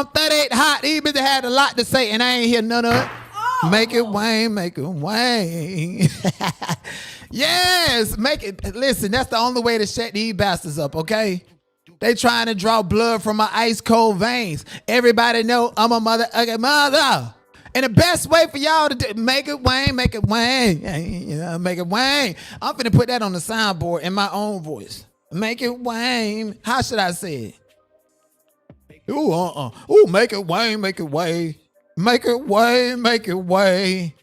38 hot. These bitches had a lot to say, and I ain't hear none of it. Oh, make it Wayne, make it Wayne. Yes, make it. Listen, that's the only way to shut these bastards up, okay? They trying to draw blood from my ice cold veins. Everybody know I'm a mother. And the best way for y'all to do, make it Wayne, make it Wayne. You know, make it Wayne. I'm finna put that on the soundboard in my own voice. Make it Wayne. How should I say it? Ooh, Ooh, make it Wayne, make it Wayne. Make it Wayne, make it Wayne.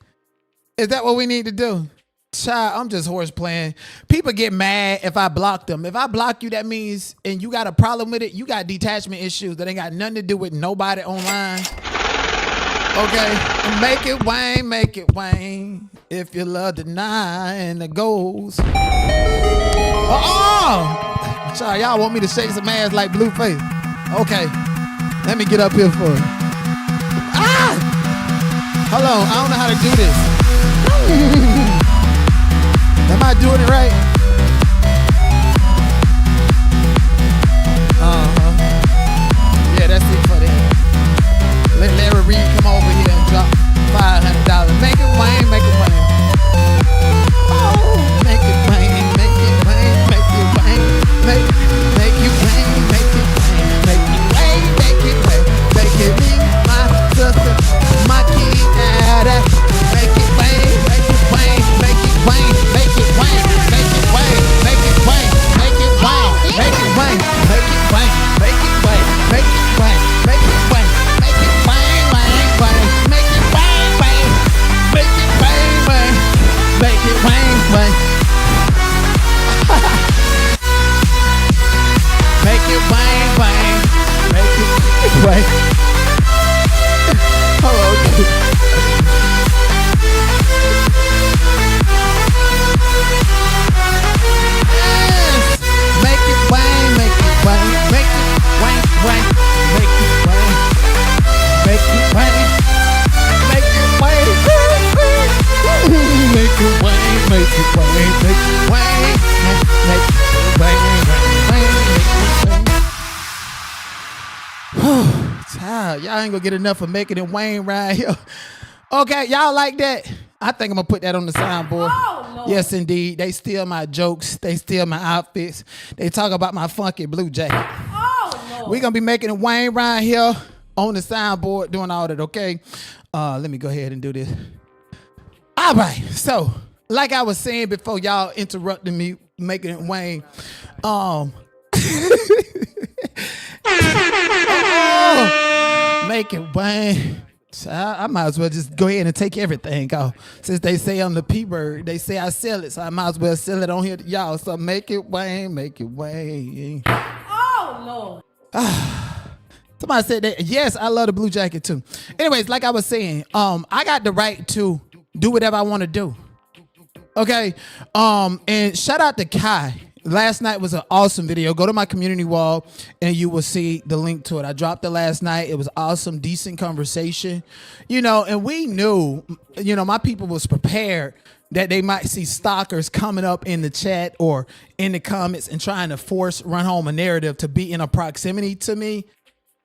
Is that what we need to do? Child, I'm just horse playing. People get mad if I block them. If I block you, that means, and you got a problem with it, you got detachment issues that ain't got nothing to do with nobody online. Okay, make it Wayne, make it Wayne. If you love the nine and the goals. Oh! Child, y'all want me to shake some ass like Blueface? Okay, let me get up here for it. Ah! Hold on, I don't know how to do this. Am I doing it right? Yeah, that's it for that. Let Larry Reed come over here and drop $500. Make it Wayne, make it Wayne. Oh, make it Wayne, make it Wayne, make it Wayne, make it Wayne, make it Wayne, make it Wayne, make it Wayne, make it me, my sister, my kid, make it Wayne, make it Wayne, make it Wayne, make it Wayne, make it Wayne, make it Wayne, make it Wayne, make it Wayne, make it Wayne, make it Wayne, make it Wayne, make it Wayne, make it Wayne, Wayne, Wayne, make it Wayne, Wayne, make it Wayne, Wayne, make it Wayne, Wayne. Make it Wayne, Wayne, make it Wayne. Oh, okay. Y'all ain't gonna get enough of making it Wayne right here. Okay, y'all like that? I think I'm gonna put that on the soundboard. Oh, yes, indeed. They steal my jokes. They steal my outfits. They talk about my funky blue jacket. Oh, no. We're gonna be making it Wayne right here on the soundboard, doing all that, okay? Let me go ahead and do this. All right, so like I was saying before y'all interrupted me making it Wayne, make it Wayne. So I might as well just go ahead and take everything off. Since they say I'm the P-Bird, they say I sell it, so I might as well sell it on here to y'all. So make it Wayne, make it Wayne. Oh, Lord. Somebody said that. Yes, I love the blue jacket too. Anyways, like I was saying, I got the right to do whatever I want to do. Okay. And shout out to Kai. Last night was an awesome video. Go to my community wall and you will see the link to it. I dropped it last night. It was awesome, decent conversation. You know, and we knew, you know, my people was prepared that they might see stalkers coming up in the chat or in the comments and trying to run home a narrative to be in a proximity to me.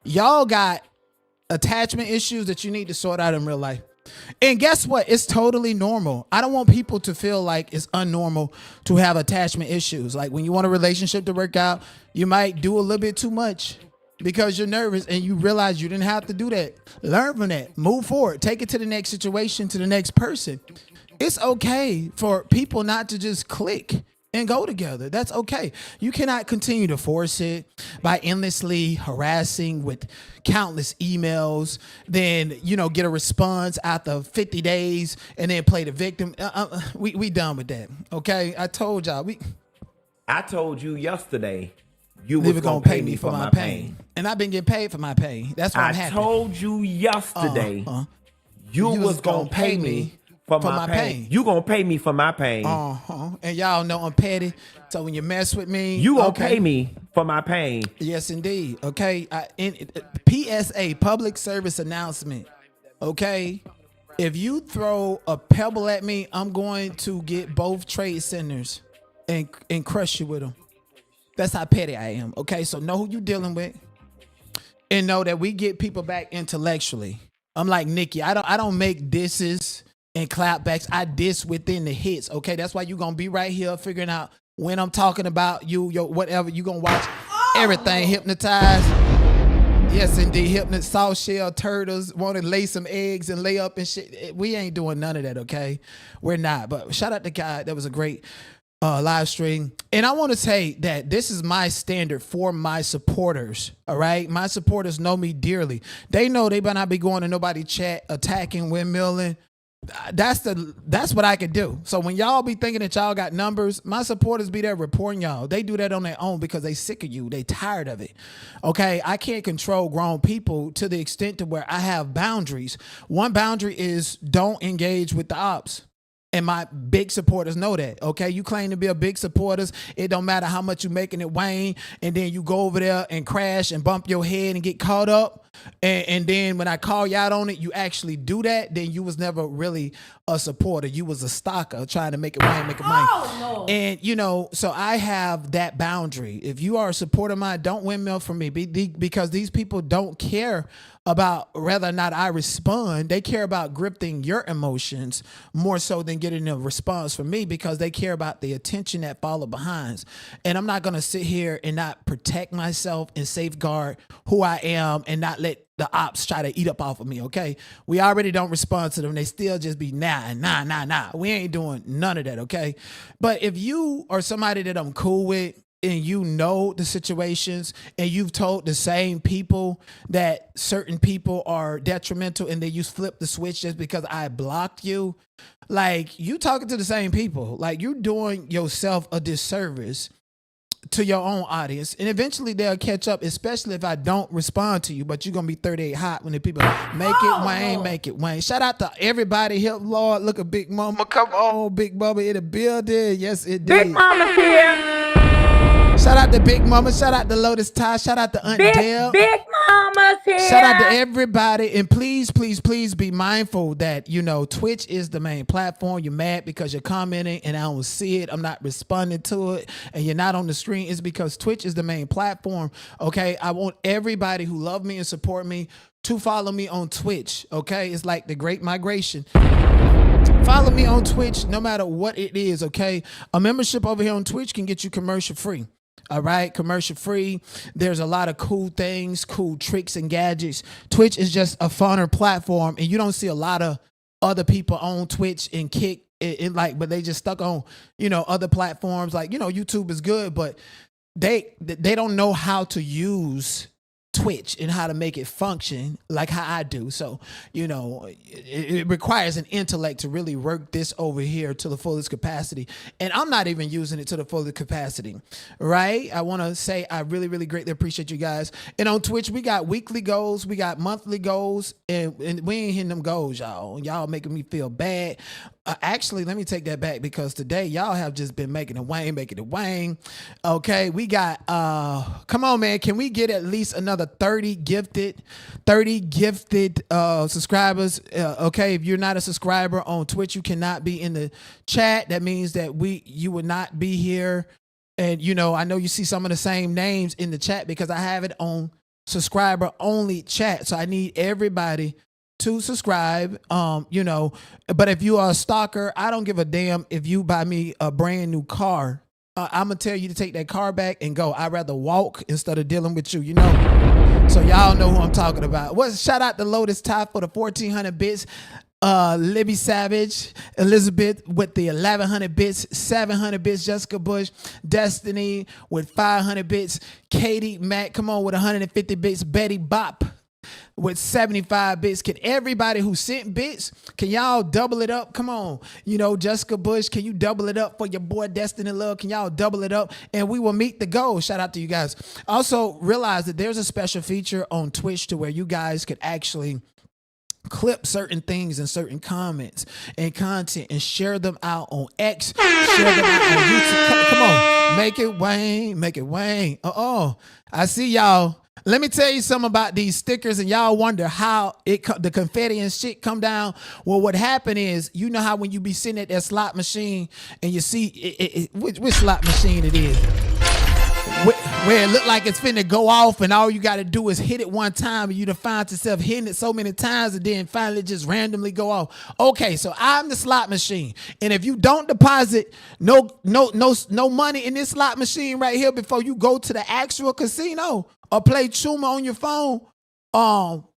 Y'all got attachment issues that you need to sort out in real life. And guess what? It's totally normal. I don't want people to feel like it's unnormal to have attachment issues. Like when you want a relationship to work out, you might do a little bit too much because you're nervous and you realize you didn't have to do that. Learn from that. Move forward. Take it to the next situation, to the next person. It's okay for people not to just click and go together. That's okay. You cannot continue to force it by endlessly harassing with countless emails, then, you know, get a response after 50 days and then play the victim. We done with that. Okay. I told y'all. I told you yesterday you was going to pay me for my pain. And I've been getting paid for my pain. That's why I'm happy. I told you yesterday you was going to pay me for my pain. You gonna pay me for my pain. And y'all know I'm petty. So when you mess with me, you gonna pay me for my pain. Yes, indeed. Okay. PSA, public service announcement. Okay. If you throw a pebble at me, I'm going to get both trade centers and crush you with them. That's how petty I am. Okay. So know who you dealing with. and know that we get people back intellectually. I'm like Nikki. I don't make disses and clapbacks. I diss within the hits. Okay, that's why you're gonna be right here figuring out when I'm talking about you, your whatever. You gonna watch everything. Hypnotized. Yes, indeed. Hypnotized. Soft shell turtles want to lay some eggs and lay up and shit. We ain't doing none of that. Okay, we're not. But shout out to God. That was a great live stream. And I want to say that this is my standard for my supporters. All right. My supporters know me dearly. They know they better not be going to nobody chat, attacking, windmilling. That's what I could do. So when y'all be thinking that y'all got numbers, my supporters be there reporting y'all. They do that on their own because they sick of you. They tired of it. Okay. I can't control grown people to the extent to where I have boundaries. One boundary is don't engage with the ops. And my big supporters know that, okay? You claim to be a big supporters. It don't matter how much you making it wane. And then you go over there and crash and bump your head and get caught up. And then when I call you out on it, you actually do that. Then you was never really a supporter. You was a stalker trying to make it wane, make it wane. Oh, no. And, you know, so I have that boundary. If you are a supporter of mine, don't windmill for me because these people don't care about whether or not I respond. They care about gripping your emotions more so than getting a response from me because they care about the attention that follow behind. And I'm not going to sit here and not protect myself and safeguard who I am and not let the ops try to eat up off of me, okay? We already don't respond to them. They still just be nah. We ain't doing none of that, okay? But if you are somebody that I'm cool with, and you know the situations and you've told the same people that certain people are detrimental and then you flip the switch just because I blocked you, like you talking to the same people, like you're doing yourself a disservice to your own audience. And eventually they'll catch up, especially if I don't respond to you, but you're going to be 38 hot when the people make it Wayne. Shout out to everybody. Help Lord. Look at Big Mama. Come on, Big Mama in the building. Yes, it did. Big Mama's here. Shout out to Big Mama. Shout out to Lotus Tasha. Shout out to Aunt Dale. Big Mama's here. Shout out to everybody. And please, please, please be mindful that, you know, Twitch is the main platform. You're mad because you're commenting and I don't see it. I'm not responding to it. And you're not on the screen. It's because Twitch is the main platform. Okay. I want everybody who love me and support me to follow me on Twitch. Okay. It's like the Great Migration. Follow me on Twitch no matter what it is. Okay. A membership over here on Twitch can get you commercial free. All right, commercial free. There's a lot of cool things, cool tricks and gadgets. Twitch is just a funner platform, and you don't see a lot of other people on Twitch and Kick it like, but they just stuck on, you know, other platforms. Like, you know, YouTube is good, but they don't know how to use Twitch and how to make it function like how I do. So, you know, it requires an intellect to really work this over here to the fullest capacity. And I'm not even using it to the fullest capacity, right? I want to say I really, really greatly appreciate you guys. And on Twitch, we got weekly goals, we got monthly goals, and we ain't hitting them goals, y'all. Y'all making me feel bad. Actually, let me take that back because today y'all have just been making it wane. Okay, we got, come on, man. Can we get at least another 30 gifted subscribers? Okay, if you're not a subscriber on Twitch, you cannot be in the chat. That means that you would not be here. And, you know, I know you see some of the same names in the chat because I have it on subscriber only chat. So I need everybody to subscribe, you know, but if you are a stalker, I don't give a damn if you buy me a brand new car. I'm going to tell you to take that car back and go. I'd rather walk instead of dealing with you, you know? So y'all know who I'm talking about. Shout out to Lotus Top for the 1,400 bits. Libby Savage, Elizabeth with the 1,100 bits, 700 bits, Jessica Bush, Destiny with 500 bits, Katie Mack, come on, with 150 bits, Betty Bop with 75 bits. Can everybody who sent bits, can y'all double it up? Come on. You know, Jessica Bush, can you double it up for your boy Destiny Love? Can y'all double it up? And we will meet the goal. Shout out to you guys. Also, realize that there's a special feature on Twitch to where you guys could actually clip certain things and certain comments and content and share them out on X, share them out on YouTube. Come on. Make it Wayne. I see y'all. Let me tell you something about these stickers, and y'all wonder how the confetti and shit come down. Well, what happened is, you know how when you be sitting at that slot machine and you see which slot machine it is. where it look like it's finna go off and all you got to do is hit it one time and you find yourself hitting it so many times and then finally just randomly go off. Okay, so I'm the slot machine. And if you don't deposit no money in this slot machine right here before you go to the actual casino or play Chuma on your phone,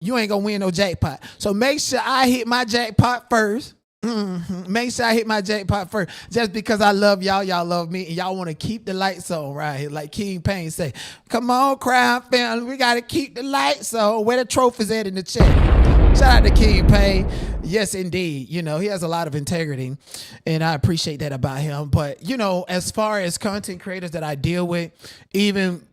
you ain't gonna win no jackpot. So make sure I hit my jackpot first. Make sure I hit my jackpot first. Just because I love y'all, y'all love me, and y'all want to keep the lights on right here. Like King Payne say, come on, crowd family, we got to keep the lights on. Where the trophies at in the chat? Shout out to King Payne. Yes, indeed. You know, he has a lot of integrity, and I appreciate that about him. But, you know, as far as content creators that I deal with, even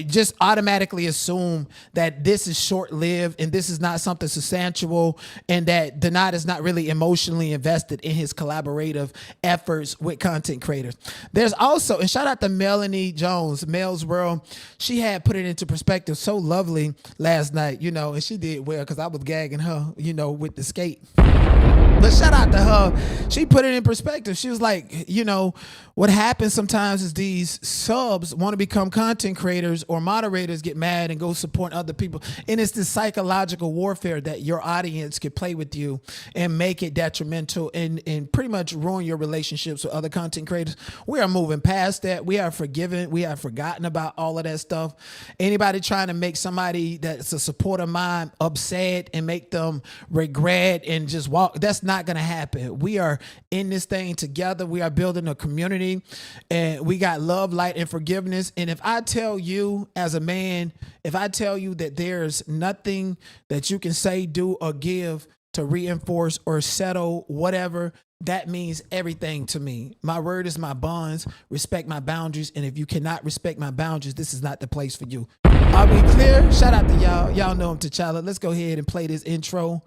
just automatically assume that this is short-lived and this is not something substantial, and that Denard is not really emotionally invested in his collaborative efforts with content creators. There's also, and shout out to Melanie Jones, Mel's World. She had put it into perspective so lovely last night, you know, and she did well because I was gagging her, you know, with the skate. But shout out to her. She put it in perspective. She was like, you know, what happens sometimes is these subs want to become content creators or moderators, get mad and go support other people. And it's this psychological warfare that your audience could play with you and make it detrimental and pretty much ruin your relationships with other content creators. We are moving past that. We are forgiven. We have forgotten about all of that stuff. Anybody trying to make somebody that's a supporter of mine upset and make them regret and just walk, that's not going to happen. We are in this thing together. We are building a community, and we got love, light, and forgiveness. And if I tell you as a man, if I tell you that there's nothing that you can say, do, or give to reinforce or settle whatever, that means everything to me. My word is my bonds. Respect my boundaries. And if you cannot respect my boundaries, this is not the place for you. Are we clear? Shout out to y'all. Y'all know I'm T'Challa. Let's go ahead and play this intro.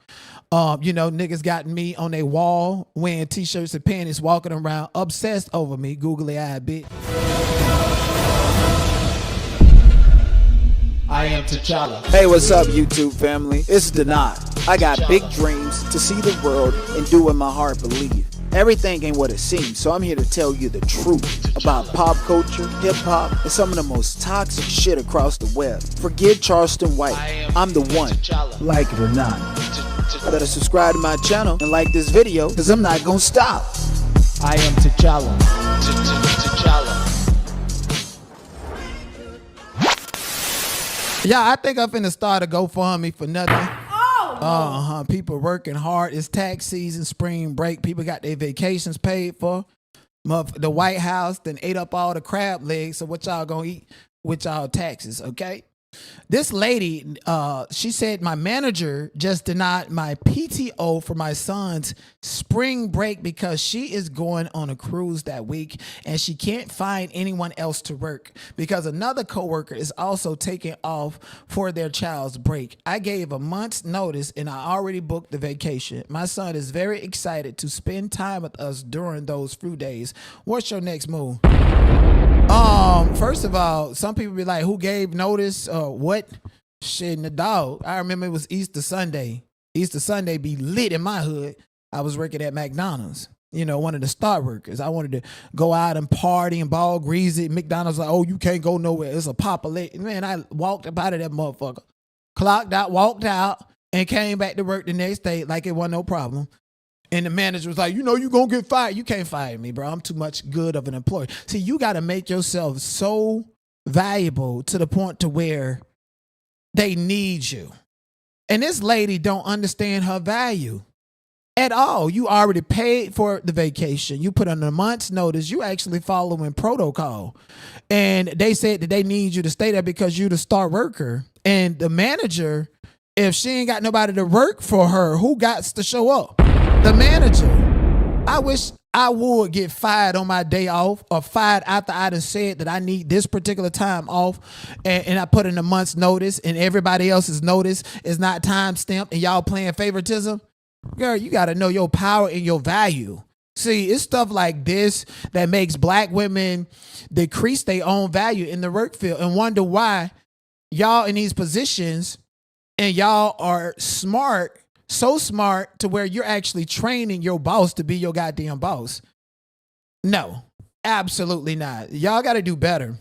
You know, niggas got me on their wall wearing t-shirts and panties, walking around obsessed over me, googly eyed bitch. I am T'Challa. Hey, what's up, YouTube family? It's Denard. I got big dreams to see the world and do what my heart believes. Everything ain't what it seems, so I'm here to tell you the truth about pop culture, hip-hop, and some of the most toxic shit across the web. Forget Charleston White. I'm the one. Like it or not. Better subscribe to my channel and like this video, because I'm not gonna stop. I am T'Challa. T'Challa. Yeah, I think I'm finna start a GoFundMe for nothing. Oh, People working hard. It's tax season, spring break. People got their vacations paid for. The White House then ate up all the crab legs. So what y'all gonna eat with y'all taxes, okay? This lady, she said my manager just denied my PTO for my son's spring break because she is going on a cruise that week and she can't find anyone else to work because another coworker is also taking off for their child's break. I gave a month's notice and I already booked the vacation. My son is very excited to spend time with us during those few days. What's your next move? First of all, some people be like, who gave notice? What? Shit in the dog. I remember it was Easter Sunday. Easter Sunday be lit in my hood. I was working at McDonald's, you know, one of the star workers. I wanted to go out and party and ball greasy. McDonald's like, oh, you can't go nowhere. It's a population. Man, I walked up out of that motherfucker. Clocked out, walked out, and came back to work the next day like it wasn't no problem. And the manager was like, you know, you gonna get fired. You can't fire me, bro. I'm too much good of an employee. See, you got to make yourself so valuable to the point to where they need you. And this lady don't understand her value at all. You already paid for the vacation. You put on a month's notice. You actually following protocol. And they said that they need you to stay there because you're the star worker. And the manager, if she ain't got nobody to work for her, who got to show up? The manager. I wish I would get fired on my day off or fired after I done said that I need this particular time off and I put in a month's notice and everybody else's notice is not time stamped and y'all playing favoritism. Girl, you got to know your power and your value. See, it's stuff like this that makes black women decrease their own value in the work field and wonder why y'all in these positions and y'all are smart, so smart to where you're actually training your boss to be your goddamn boss. No, Absolutely not. Y'all got to do better.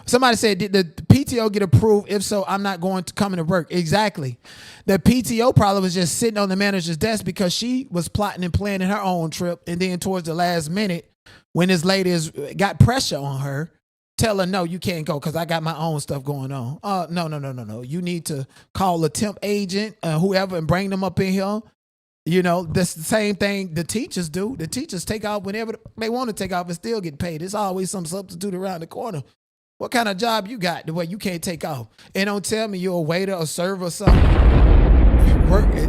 Somebody said, did the PTO get approved? If so, I'm not going to come into work. Exactly. The PTO probably was just sitting on the manager's desk because she was plotting and planning her own trip. And then towards the last minute, when this lady got pressure on her, tell her, no, you can't go because I got my own stuff going on. No. You need to call a temp agent, whoever, and bring them up in here. You know, that's the same thing the teachers do. The teachers take off whenever they want to take off and still get paid. There's always some substitute around the corner. What kind of job you got the way you can't take off? And don't tell me you're a waiter or server or something.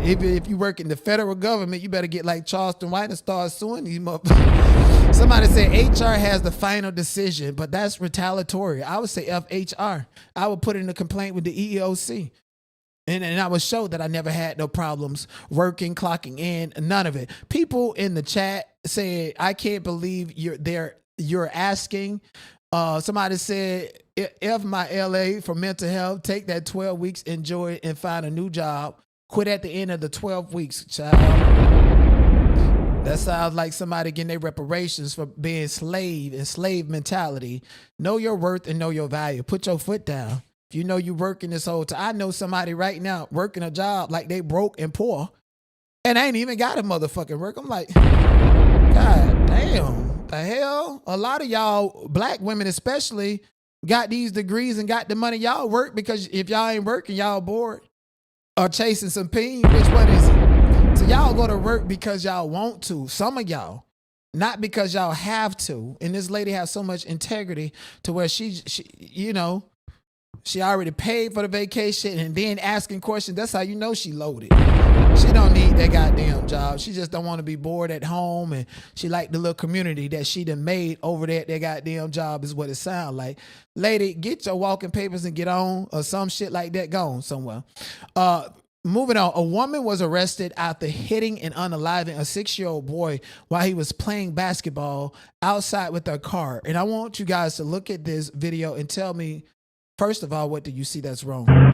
If you work in the federal government, you better get like Charleston White and start suing these motherfuckers. Somebody said HR has the final decision, but that's retaliatory. I would say FHR. I would put in a complaint with the EEOC. And I would show that I never had no problems working, clocking in, none of it. People in the chat said, I can't believe you're asking. Somebody said, F my LA for mental health, take that 12 weeks, enjoy it, and find a new job. Quit at the end of the 12 weeks, child. That sounds like somebody getting their reparations for being slave mentality. Know your worth and know your value. Put your foot down. If you know you working this whole time, I know somebody right now working a job like they broke and poor, and ain't even got a motherfucking work. I'm like, God damn, the hell? A lot of y'all black women especially got these degrees and got the money. Y'all work because if y'all ain't working, y'all bored or chasing some peen. Which one is it? So y'all go to work because y'all want to. Some of y'all, not because y'all have to. And this lady has so much integrity to where she you know, she already paid for the vacation and then asking questions. That's how you know she loaded. She don't need that goddamn job. She just don't want to be bored at home, and she like the little community that she done made over there at that goddamn job is what it sounds like. Lady, get your walking papers and get on, or some shit like that. Go on somewhere. Moving on. A woman was arrested after hitting and unaliving a 6-year-old boy while he was playing basketball outside with her car. And I want you guys to look at this video and tell me, first of all, what do you see that's wrong?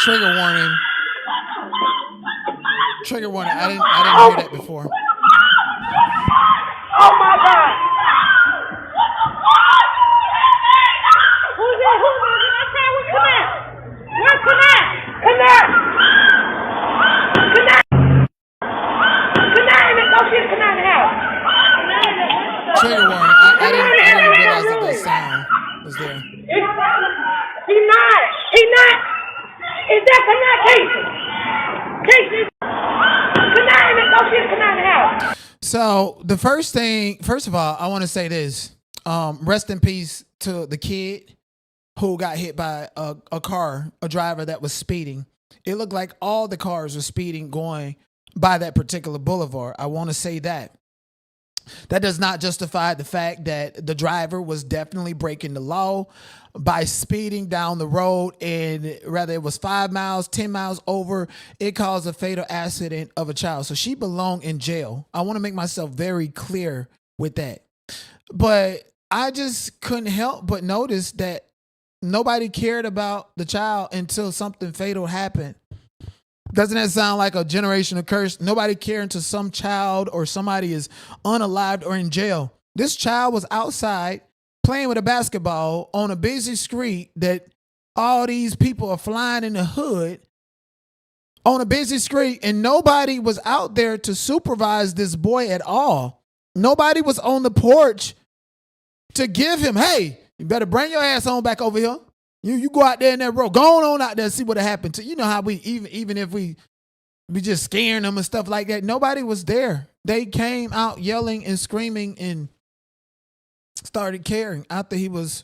Trigger warning. Trigger warning. I didn't hear that before. Oh my God! Who's that? Where's Connect? Connect! Go get Connect in the house. Trigger warning. I didn't realize that sound was there. He not. Is that Connect, Casey? Connect, go get Connect in the house. So the first of all, I want to say this. Rest in peace to the kid who got hit by a driver that was speeding. It looked like all the cars were speeding going by that particular boulevard. I want to say that. That does not justify the fact that the driver was definitely breaking the law by speeding down the road, and whether it was 5 miles, 10 miles over, it caused a fatal accident of a child. So she belonged in jail. I want to make myself very clear with that. But I just couldn't help but notice that nobody cared about the child until something fatal happened. Doesn't that sound like a generational curse? Nobody cared until some child or somebody is unalived or in jail. This child was outside playing with a basketball on a busy street that all these people are flying in the hood on a busy street, and nobody was out there to supervise this boy at all. Nobody was on the porch to give him, hey, you better bring your ass on back over here. You go out there in that road. Go on out there and see what happened to you. Know how we even if we just scaring them and stuff like that. Nobody was there. They came out yelling and screaming and started caring after he was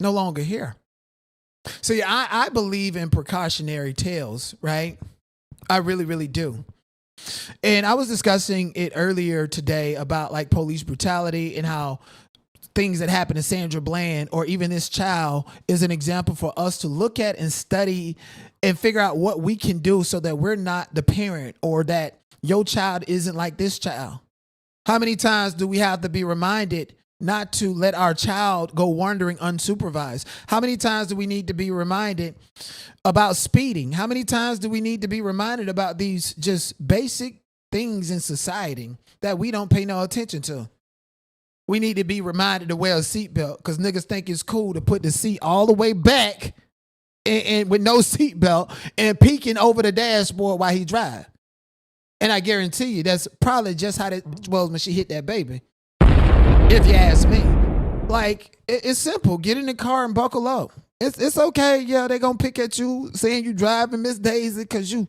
no longer here. See, I believe in precautionary tales, right? I really, really do. And I was discussing it earlier today about like police brutality and how things that happen to Sandra Bland or even this child is an example for us to look at and study and figure out what we can do so that we're not the parent or that your child isn't like this child. How many times do we have to be reminded not to let our child go wandering unsupervised? How many times do we need to be reminded about speeding? How many times do we need to be reminded about these just basic things in society that we don't pay no attention to? We need to be reminded to wear a seatbelt because niggas think it's cool to put the seat all the way back and with no seatbelt and peeking over the dashboard while he drive. And I guarantee you that's probably just how that was when she hit that baby. If you ask me. Like, it's simple. Get in the car and buckle up. It's okay. Yeah, they're going to pick at you saying you driving Miss Daisy because you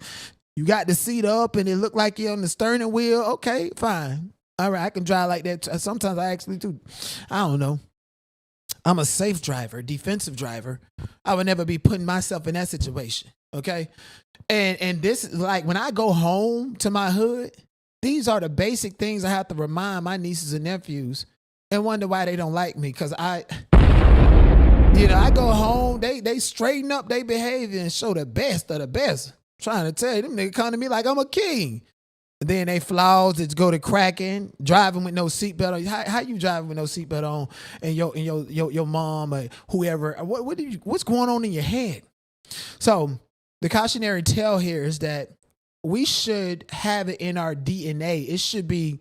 got the seat up and it look like you're on the steering wheel. Okay, fine. All right, I can drive like that. Sometimes I actually do. I don't know. I'm a safe driver, defensive driver. I would never be putting myself in that situation. Okay. And this is like when I go home to my hood, these are the basic things I have to remind my nieces and nephews and wonder why they don't like me. Cause I go home, they straighten up their behavior and show the best of the best. I'm trying to tell you, them niggas come to me like I'm a king. And then they flaws that go to cracking, driving with no seatbelt on. How you driving with no seatbelt on and your mom or whoever, what's going on in your head? So the cautionary tale here is that we should have it in our DNA. It should be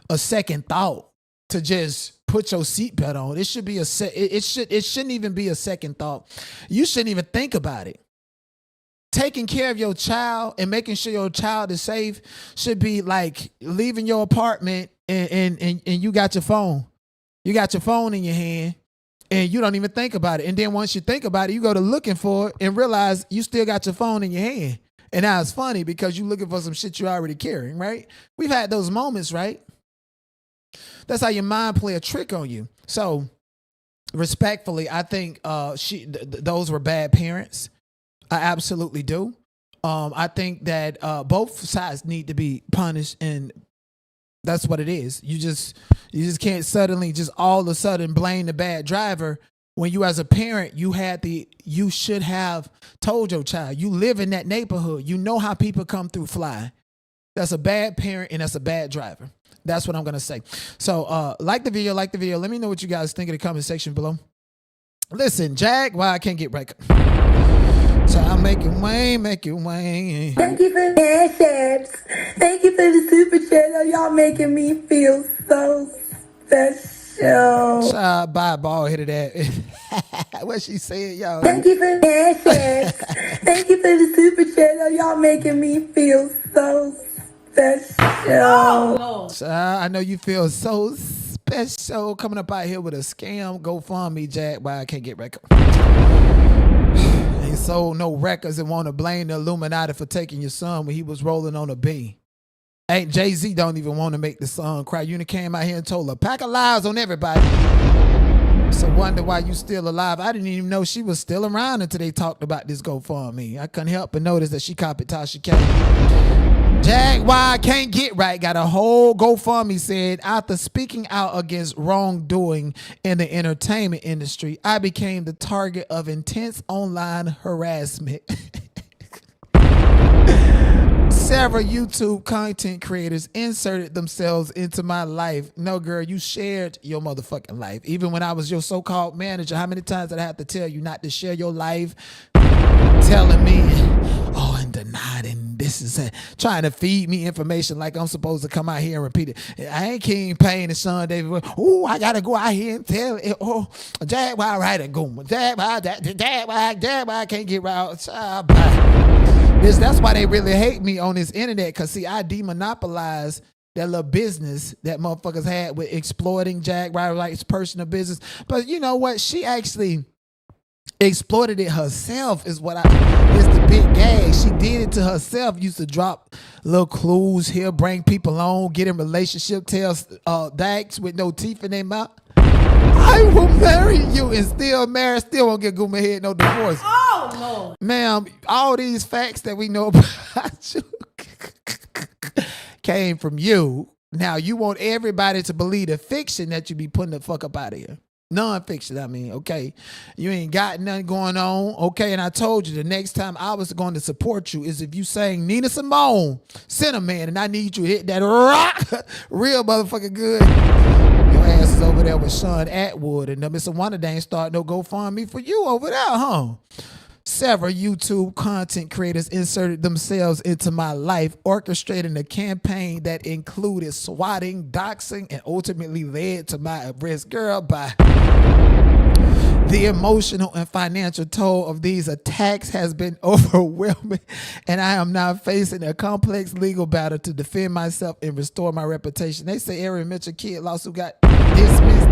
a second thought to just put your seatbelt on. It should be it shouldn't even be a second thought. You shouldn't even think about it. Taking care of your child and making sure your child is safe should be like leaving your apartment and you got your phone. You got your phone in your hand and you don't even think about it. And then once you think about it, you go to looking for it and realize you still got your phone in your hand. And now it's funny because you're looking for some shit you're already carrying, right? We've had those moments, right? That's how your mind play a trick on you. So respectfully, I think those were bad parents. I absolutely do. I think that both sides need to be punished, and that's what it is. You just can't suddenly just all of a sudden blame the bad driver when you as a parent you should have told your child. You live in that neighborhood. You know how people come through fly. That's a bad parent and that's a bad driver. That's what I'm gonna say. So like the video. Let me know what you guys think in the comment section below. Listen, Jaguar, I can't get right. So I'm making Wayne. Thank you for the hashtags. Thank you for the super chat. Y'all making me feel so special. Bye, bald headed ass. What she said, y'all. Thank you for the hashtags. Thank you for the super chat. Y'all making me feel so special. I know you feel so special coming up out here with a scam GoFundMe, Jaguar. I can't get record. Ain't sold no records and want to blame the Illuminati for taking your son when he was rolling on a B. Ain't Jay-Z don't even want to make the son cry. You came out here and told a pack of lies on everybody. So wonder why you still alive. I didn't even know she was still around until they talked about this GoFundMe. I couldn't help but notice that she copied Tasha K. Jaguar can't get right. Got a whole GoFundMe said, after speaking out against wrongdoing in the entertainment industry, I became the target of intense online harassment. Several YouTube content creators inserted themselves into my life. No, girl, you shared your motherfucking life. Even when I was your so-called manager, how many times did I have to tell you not to share your life? Telling me, oh, and denied, and this is it. Trying to feed me information like I'm supposed to come out here and repeat it. I ain't King Payne and Sean David. Oh, I got to go out here and tell it. Oh, Jaguar Wright and go. Jaguar, I can't get right. That's why they really hate me on this internet, because, see, I demonopolize that little business that motherfuckers had with exploiting Jaguar Wright's personal business. But you know what? She actually exploited it herself is the big gag. She did it to herself. Used to drop little clues here, bring people on, get in relationship, tell dags with no teeth in their mouth. I will marry you and still marry, still won't get Guma head, no divorce. Oh, Lord. Ma'am, all these facts that we know about you came from you. Now, you want everybody to believe the fiction that you be putting the fuck up out of here. Non-fiction, I mean, okay? You ain't got nothing going on, okay? And I told you the next time I was going to support you is if you sang Nina Simone, Cinnamon, and I need you to hit that rock real motherfucking good. Your ass is over there with Sean Atwood, and Mr. Wonder ain't start no GoFundMe for you over there, huh? Several YouTube content creators inserted themselves into my life, orchestrating a campaign that included swatting, doxing, and ultimately led to my arrest. Girl, bye. The emotional and financial toll of these attacks has been overwhelming, and I am now facing a complex legal battle to defend myself and restore my reputation. They say Aaron Mitchell kid lawsuit got dismissed.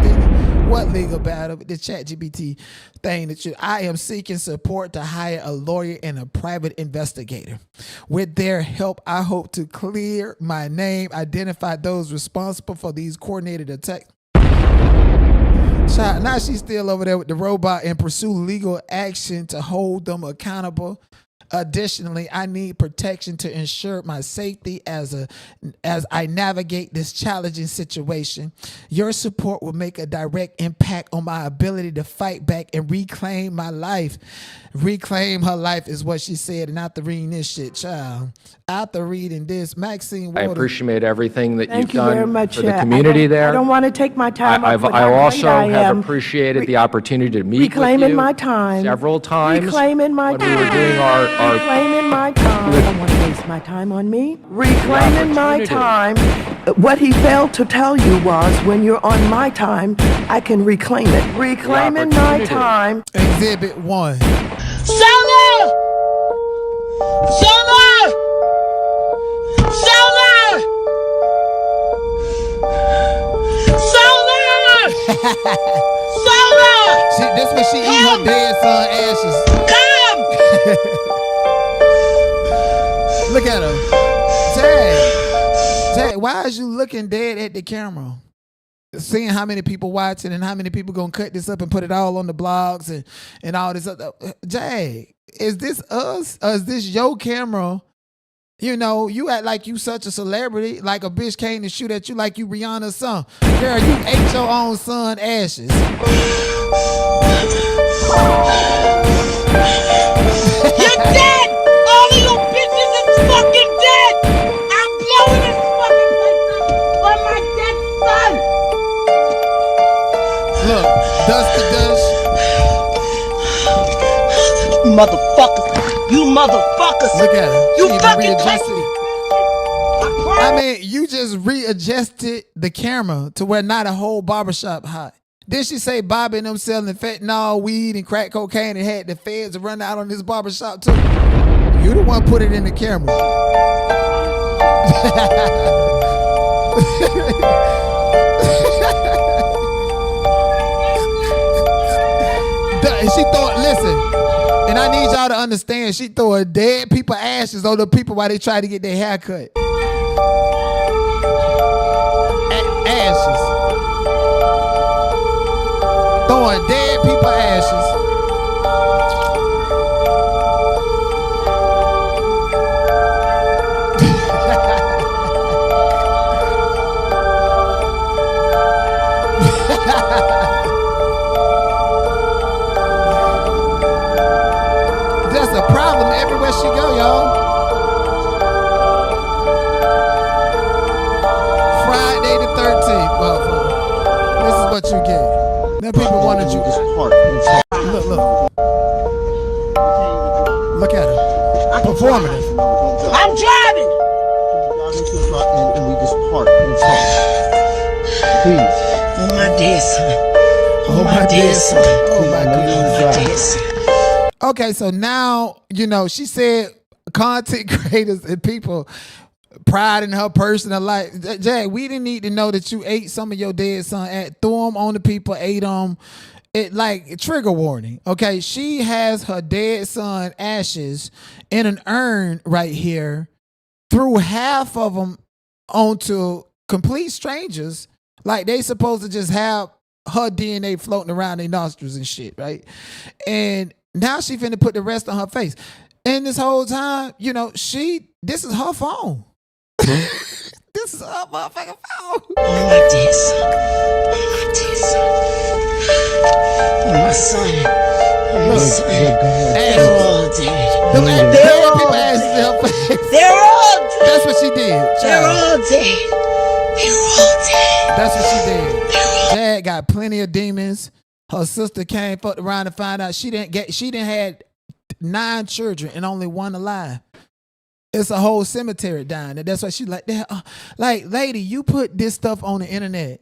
What legal battle? The ChatGPT thing that I am seeking support to hire a lawyer and a private investigator. With their help, I hope to clear my name, identify those responsible for these coordinated attacks. Child, now she's still over there with the robot and pursue legal action to hold them accountable. Additionally, I need protection to ensure my safety as I navigate this challenging situation. Your support will make a direct impact on my ability to fight back and reclaim my life. Reclaim her life is what she said. And after reading this shit, child, after reading this, Maxine Waters, I appreciate everything that Thank you've you done very much. for the community there. I don't want to take my time. I also have am appreciated the opportunity to meet reclaiming with you my time several times Reclaiming my when time. we were doing our Reclaiming my time. I don't want to waste my time on me. Reclaiming my time. What he failed to tell you was when you're on my time, I can reclaim it. Reclaiming my opportunity. time. Exhibit 1. Solar! Solar! Solar! Solar! Solar! This when she eat her dead son ashes. Come! Look at her. Tag, why is you looking dead at the camera? Seeing how many people watching and how many people gonna cut this up and put it all on the blogs and all this other. Jag, is this us or is this your camera? You know, you act like you such a celebrity, like a bitch came to shoot at you like you Rihanna's son. Girl, you ate your own son ashes. You're dead! All of you bitches is fucking dead! I'm blowing this fucking place up for my dead son! Look, dust to dust. Motherfuckers! You motherfuckers! Look at her. You She even fucking readjusted crazy! it. I mean, you just readjusted the camera to where not a whole barbershop hot. Then she say Bobby and them selling fentanyl, weed, and crack cocaine and had the feds run out on this barbershop too. You the one put it in the camera. And she thought, listen, and I need y'all to understand, she throwing dead people ashes on the people while they try to get their hair cut. Ashes. Throwing dead people ashes. That's a problem everywhere she go, y'all. Friday the 13th, motherfucker. This is what you get. Now people wanted you. Look. Look at her. Performative. I'm driving! And we just park and talk. Please. Oh my dear son. Oh my dear son. Oh my dear son. Okay, so now, you know, she said content creators and people pride in her personal life. Jag, we didn't need to know that you ate some of your dead son, threw them on the people, ate them. It like trigger warning. Okay, she has her dead son ashes in an urn right here, threw half of them onto complete strangers. Like they supposed to just have her DNA floating around their nostrils and shit, right? And now she finna put the rest on her face. And this whole time, you know, this is her phone. This is her motherfucking phone. My dear son. My dear son. My son. My son. They're all dead. They're all dead. That's what she did. They're all dead. They're all dead. That's what she did. Dad got plenty of demons. Her sister came fucked around to find out she didn't had 9 children and only 1 alive. It's a whole cemetery down there. That's why she like that. Like, lady, you put this stuff on the internet.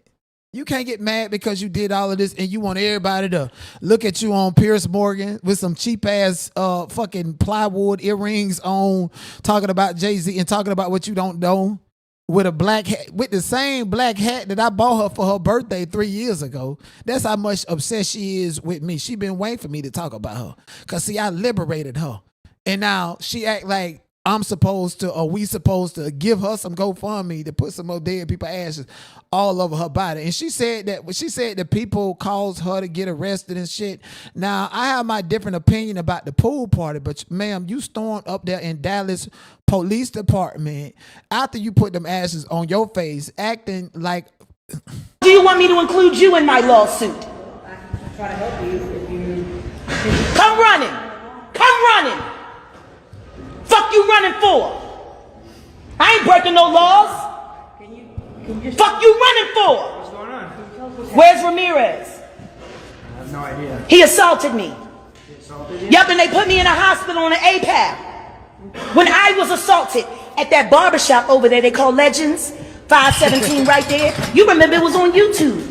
You can't get mad because you did all of this and you want everybody to look at you on Pierce Morgan with some cheap ass fucking plywood earrings on, talking about Jay-Z and talking about what you don't know, with a black hat, with the same black hat that I bought her for her birthday 3 years ago. That's how much obsessed she is with me. She been waiting for me to talk about her. Cause see, I liberated her. And now she act like I'm supposed to, or we supposed to give her some GoFundMe to put some more dead people ashes all over her body. And she said that people caused her to get arrested and shit. Now, I have my different opinion about the pool party, but ma'am, you stormed up there in Dallas Police Department after you put them ashes on your face, acting like... Do you want me to include you in my lawsuit? I try to help you if you... Come running! Come running! Fuck you running for? I ain't breaking no laws. Can you Fuck you running for? What's going on? Where's Ramirez? I have no idea. He assaulted me. He assaulted you? Yep, and they put me in a hospital on an APAP. When I was assaulted at that barbershop over there, they call Legends, 517 right there. You remember it was on YouTube.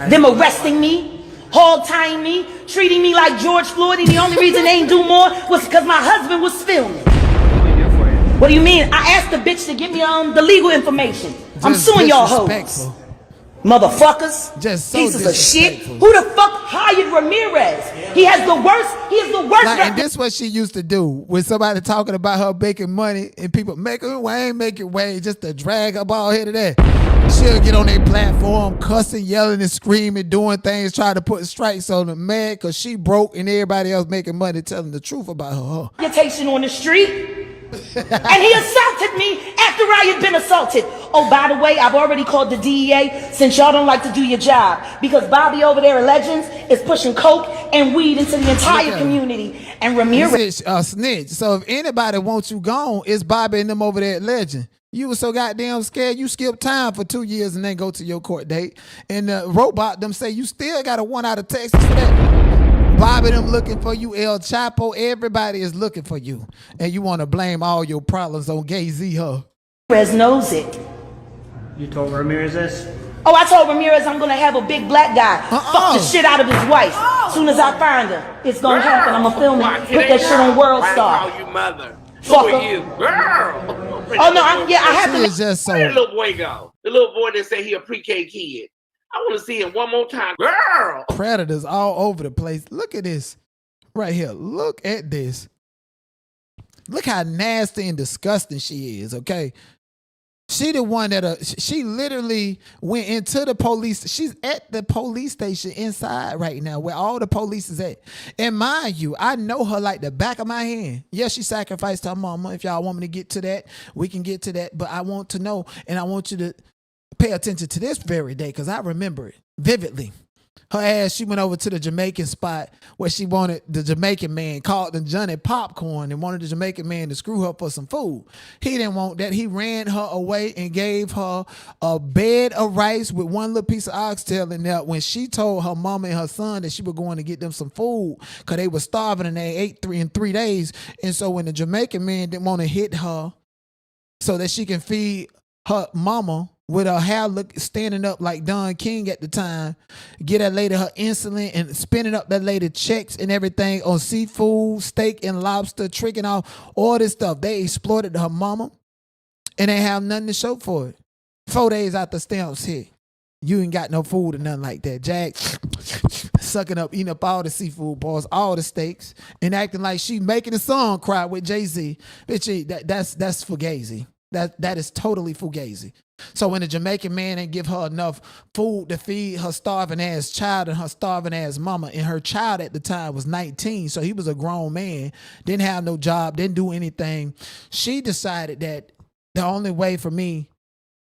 Them arresting me, hog tying me, treating me like George Floyd, and the only reason they ain't do more was because my husband was filming. What do we do for you? What do you mean? I asked the bitch to give me the legal information. I'm Just suing y'all hoes. disrespectful. Motherfuckers. Just so pieces of shit. disrespectful. Who the fuck hired Ramirez? He has the worst. Like, and this is what she used to do when somebody talking about her making money and people making way just to drag her ball head of that. She'll get on their platform, cussing, yelling, and screaming, doing things, trying to put strikes on them, mad because she broke and everybody else making money, telling the truth about her. Reputation on the street. And he assaulted me after I had been assaulted. Oh, by the way, I've already called the DEA since y'all don't like to do your job. Because Bobby over there at Legends is pushing coke and weed into the entire community. And Ramirez... snitch. So if anybody wants you gone, it's Bobby and them over there at Legend. You were so goddamn scared, you skipped time for 2 years and then go to your court date. And the robot them say you still got a 1 out of Texas for that. Bobby them looking for you, El Chapo, everybody is looking for you. And you want to blame all your problems on Gay Z, huh? Ramirez knows it. You told Ramirez this? Oh, I told Ramirez I'm going to have a big black guy fuck the shit out of his wife. As soon as I find her, it's going to happen. I'm going to film it, put that shit on World Star. Call you mother. Fuck Who are her. you? Girl. Oh, no, I have to... It's just so... Where that little boy go? The little boy that said he a pre-K kid. I want to see him one more time. Girl. Predators all over the place. Look at this right here. Look at this. Look how nasty and disgusting she is, okay? She the one that, she literally went into the police. She's at the police station inside right now where all the police is at. And mind you, I know her like the back of my hand. Yes, she sacrificed her mama. If y'all want me to get to that, we can get to that. But I want to know, and I want you to pay attention to this very day because I remember it vividly. Her ass, she went over to the Jamaican spot where she wanted the Jamaican man, called them Johnny Popcorn, and wanted the Jamaican man to screw her for some food. He didn't want that. He ran her away and gave her a bed of rice with one little piece of oxtail in there when she told her mama and her son that she was going to get them some food because they were starving and they ate in 3 days. And so when the Jamaican man didn't want to hit her so that she can feed her mama with her hair standing up like Don King at the time, get that lady her insulin and spinning up that lady checks and everything on seafood, steak and lobster, tricking off all this stuff. They exploited her mama and they have nothing to show for it. 4 days after stamps hit, you ain't got no food or nothing like that. Jack sucking up, eating up all the seafood balls, all the steaks, and acting like she making a song cry with Jay-Z. Bitch, that's for Gazy. That is totally fugazi. So when the Jamaican man didn't give her enough food to feed her starving ass child and her starving ass mama, and her child at the time was 19, so he was a grown man, didn't have no job, didn't do anything, she decided that the only way for me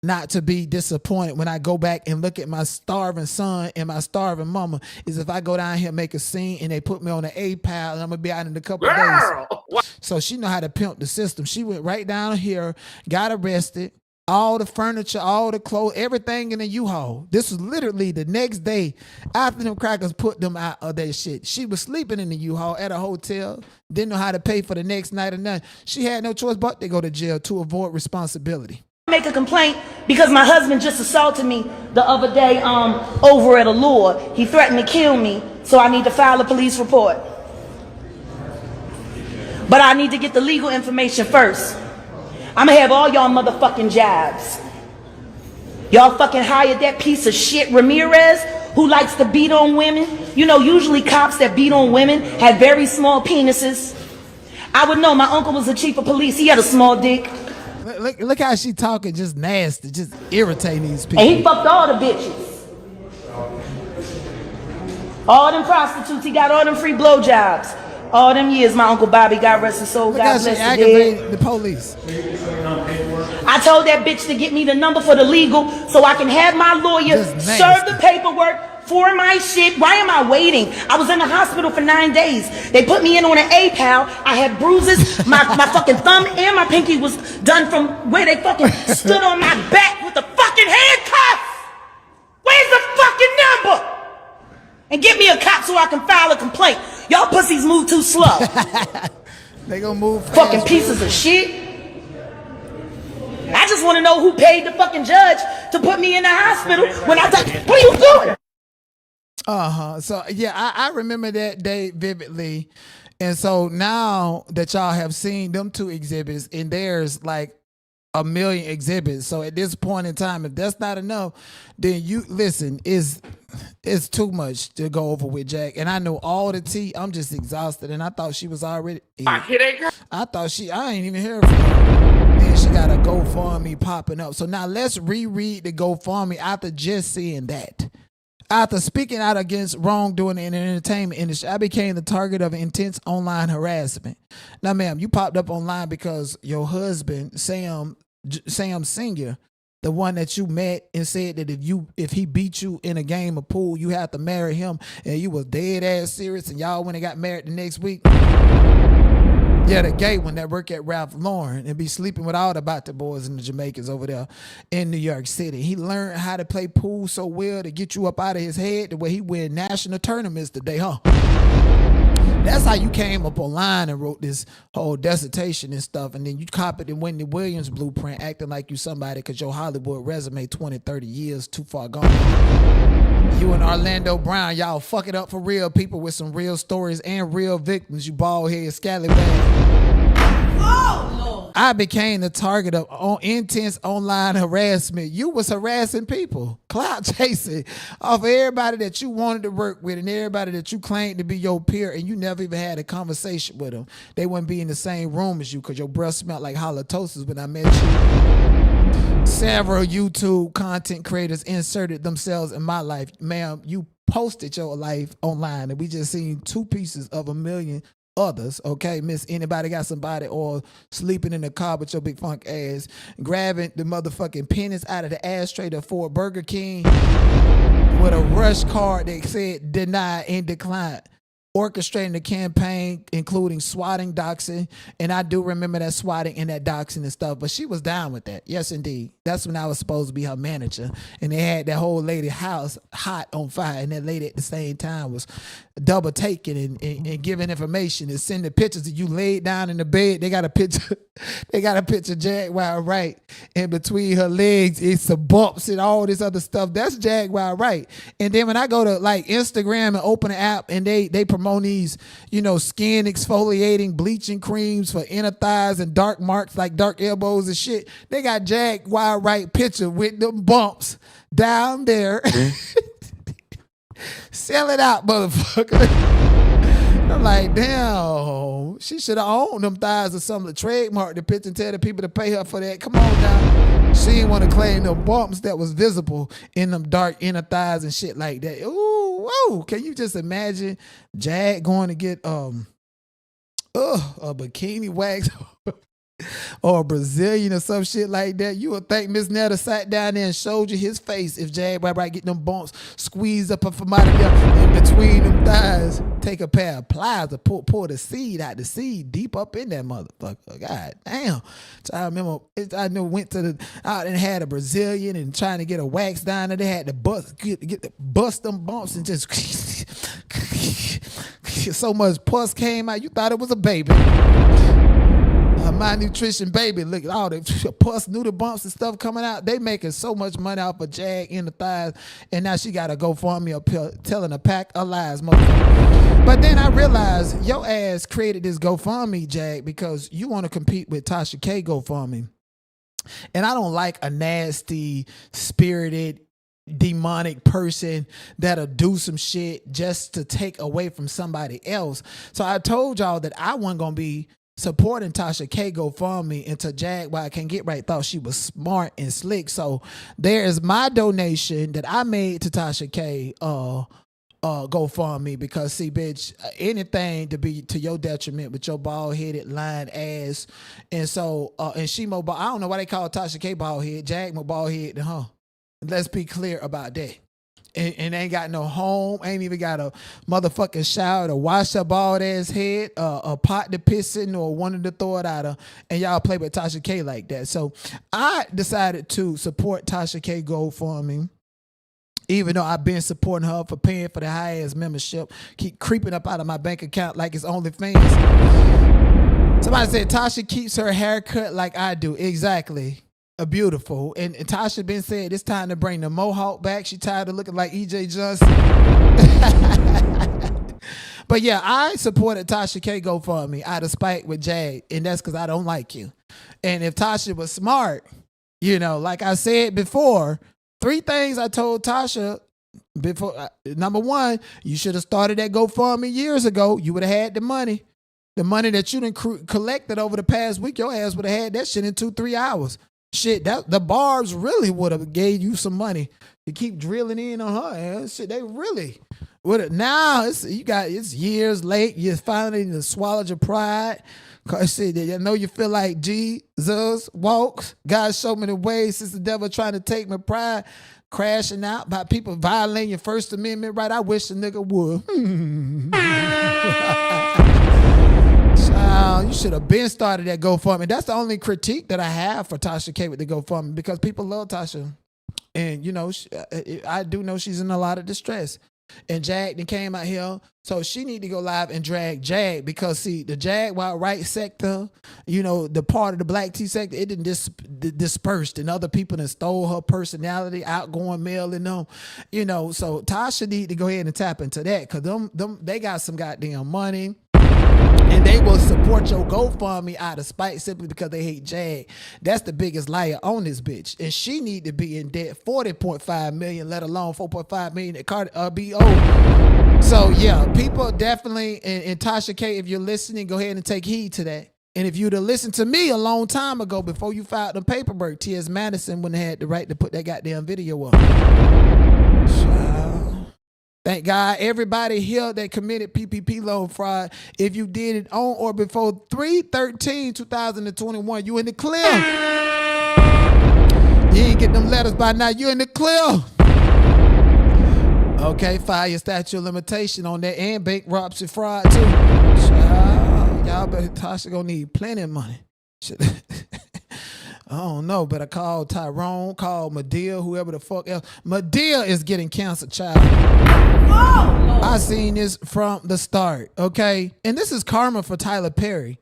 not to be disappointed when I go back and look at my starving son and my starving mama is if I go down here and make a scene and they put me on the A pile and I'm gonna be out in a couple of days. So she know how to pimp the system. She went right down here, got arrested, all the furniture, all the clothes, everything in the U-Haul. This was literally the next day after them crackers put them out of their shit. She was sleeping in the U-Haul at a hotel, didn't know how to pay for the next night or nothing. She had no choice but to go to jail to avoid responsibility. Make a complaint because my husband just assaulted me the other day over at Allure. He threatened to kill me, so I need to file a police report. But I need to get the legal information first. I'm gonna have all y'all motherfucking jobs. Y'all fucking hired that piece of shit Ramirez who likes to beat on women. You know, usually cops that beat on women have very small penises. I would know. My uncle was the chief of police. He had a small dick. Look how she talking, just nasty, just irritating these people. And he fucked all the bitches. All them prostitutes, he got all them free blowjobs. All them years, my Uncle Bobby, God rest his soul, God bless his dead. Aggravated the police. I told that bitch to get me the number for the legal so I can have my lawyer serve the paperwork for my shit. Why am I waiting? I was in the hospital for 9 days. They put me in on an A-pal. I had bruises. My fucking thumb and my pinky was done from where they fucking stood on my back with the fucking handcuffs. Where's the fucking number? And get me a cop so I can file a complaint. Y'all pussies move too slow. They gonna move fast. Fucking pieces of shit. I just want to know who paid the fucking judge to put me in the hospital when I thought, what are you doing? So yeah, I remember that day vividly. And so now that y'all have seen them two exhibits, and there's like a million exhibits. So at this point in time, if that's not enough, then you listen, it's too much to go over with Jack. And I know all the tea. I'm just exhausted. And I thought she was already I ain't even heard from her. Then she got a GoFundMe popping up. So now let's reread the GoFundMe after just seeing that. After speaking out against wrongdoing in the entertainment industry, I became the target of intense online harassment. Now, ma'am, you popped up online because your husband, Sam Senior, the one that you met and said that if he beat you in a game of pool, you have to marry him, and you was dead ass serious, and y'all went and got married the next week. Yeah, the gay one that work at Ralph Lauren and be sleeping with all the Bata boys and the Jamaicans over there in New York City. He learned how to play pool so well to get you up out of his head the way he win national tournaments today, huh? That's how you came up online and wrote this whole dissertation and stuff, and then you copied the Wendy Williams blueprint acting like you somebody because your Hollywood resume 20, 30 years too far gone. You and Orlando Brown, y'all fuck it up for real people with some real stories and real victims, you bald head scallywag. Oh, Lord. I became the target of intense online harassment. You was harassing people, clout chasing off of everybody that you wanted to work with and everybody that you claimed to be your peer, and you never even had a conversation with them. They wouldn't be in the same room as you because your breath smelled like halitosis when I met you. Several YouTube content creators inserted themselves in my life. Ma'am, you posted your life online, and we just seen 2 pieces of a million others, okay? Miss Anybody Got Somebody, or sleeping in the car with your big funk ass, grabbing the motherfucking pennies out of the ashtray to Ford Burger King with a rush card that said deny and decline. Orchestrating the campaign, including swatting, doxing, and I do remember that swatting and that doxing and stuff, but she was down with that. Yes, indeed. That's when I was supposed to be her manager, and they had that whole lady house hot on fire, and that lady at the same time was double taking and giving information and sending pictures of you laid down in the bed. They got a picture Jaguar Wright, and between her legs, it's some bumps and all this other stuff. That's Jaguar Wright. And then when I go to like Instagram and open the app, and they promote these, skin exfoliating bleaching creams for inner thighs and dark marks like dark elbows and shit. They got Jaguar Wright picture with them bumps down there. Sell it out, motherfucker. I'm like, damn, she should have owned them thighs or something, trademark the picture and tell the people to pay her for that. Come on now. She didn't want to claim them bumps that was visible in them dark inner thighs and shit like that. Ooh, whoa. Can you just imagine Jag going to get a bikini wax or a Brazilian or some shit like that? You would think Miss Netta sat down there and showed you his face if Jaguar Wright get them bumps squeezed up from out of there in between them thighs. Take a pair of pliers to pull the seed out, the seed deep up in that motherfucker. God damn. So I remember I knew went to out and had a Brazilian and trying to get a wax down there. They had to bust them bumps and just so much pus came out. You thought it was a baby. My nutrition baby, look at all the pus, noodle bumps and stuff coming out. They making so much money off of Jag in the thighs, and now she got to GoFundMe up here telling a pack of lies, motherfucker. But then I realized your ass created this GoFundMe, Jag, because you want to compete with Tasha K GoFundMe, and I don't like a nasty, spirited, demonic person that'll do some shit just to take away from somebody else. So I told y'all that I wasn't gonna be supporting Tasha K GoFundMe until Jaguar Can't Get Right thought she was smart and slick. So there is my donation that I made to Tasha K GoFundMe, because see, bitch, anything to be to your detriment with your bald headed lying ass. And so and she more I don't know why they call Tasha K bald head. Jag more bald head than her. Let's be clear about that. And ain't got no home, ain't even got a motherfucking shower to wash her bald ass head, a pot to piss in, or one to throw it out of, and y'all play with Tasha K like that. So I decided to support Tasha K GoFundMe, even though I've been supporting her for paying for the high ass membership, keep creeping up out of my bank account like it's OnlyFans. Somebody said Tasha keeps her hair cut like I do. Exactly. Beautiful. And Tasha been said it's time to bring the mohawk back. She tired of looking like E.J. Johnson. But yeah, I supported Tasha K GoFundMe out of spite with Jag, and that's because I don't like you. And if Tasha was smart, you know, like I said before, 3 things I told Tasha before. Number 1, you should have started that GoFundMe years ago. You would have had the money. The money that you done collected over the past week, your ass would have had that shit in 2-3 hours. Shit, that the barbs really would have gave you some money to keep drilling in on her ass. Shit, they really would have. Now it's years late. You finally swallowed your pride. Cause shit, I know you feel like Jesus walks. God showed me the way since the devil trying to take my pride, crashing out by people violating your First Amendment right. I wish the nigga would. You should have been started that GoFundMe. That's the only critique that I have for Tasha K with the GoFundMe, because people love Tasha. And, you know, I do know she's in a lot of distress. And Jag then came out here, so she need to go live and drag Jag, because, see, the Jaguar Wright sector, you know, the part of the black tea sector, it didn't dispersed, and other people that stole her personality, outgoing male and them, you know. So Tasha need to go ahead and tap into that, because them they got some goddamn money. And they will support your GoFundMe out of spite simply because they hate Jag. That's the biggest liar on this bitch. And she need to be in debt $40.5 million, let alone $4.5 million at BO. So yeah, people definitely, and Tasha K, if you're listening, go ahead and take heed to that. And if you'd have listened to me a long time ago before you filed the paperwork, T.S. Madison wouldn't have had the right to put that goddamn video up. Thank God everybody here that committed PPP loan fraud, if you did it on or before 3/13/2021, you in the clear. You ain't get them letters by now, you in the clear. Okay, file your statute of limitation on that, and bankruptcy fraud too. Y'all better, Tasha gonna need plenty of money. I don't know, but I called Tyrone, called Medea, whoever the fuck else. Medea is getting canceled, child. Oh, I seen this from the start, okay? And this is karma for Tyler Perry.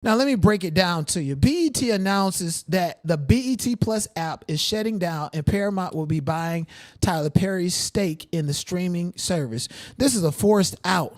Now, let me break it down to you. BET announces that the BET Plus app is shutting down, and Paramount will be buying Tyler Perry's stake in the streaming service. This is a forced out.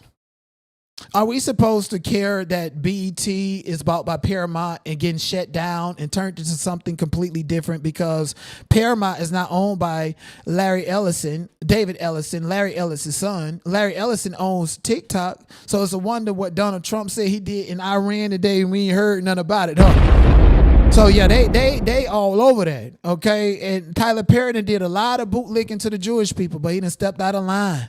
Are we supposed to care that BET is bought by Paramount and getting shut down and turned into something completely different because Paramount is not owned by Larry Ellison, David Ellison, Larry Ellison's son. Larry Ellison owns TikTok, so it's a wonder what Donald Trump said he did in Iran today and we ain't heard nothing about it, huh? So yeah, they all over that, okay? And Tyler Perry did a lot of bootlicking to the Jewish people, but he done stepped out of line.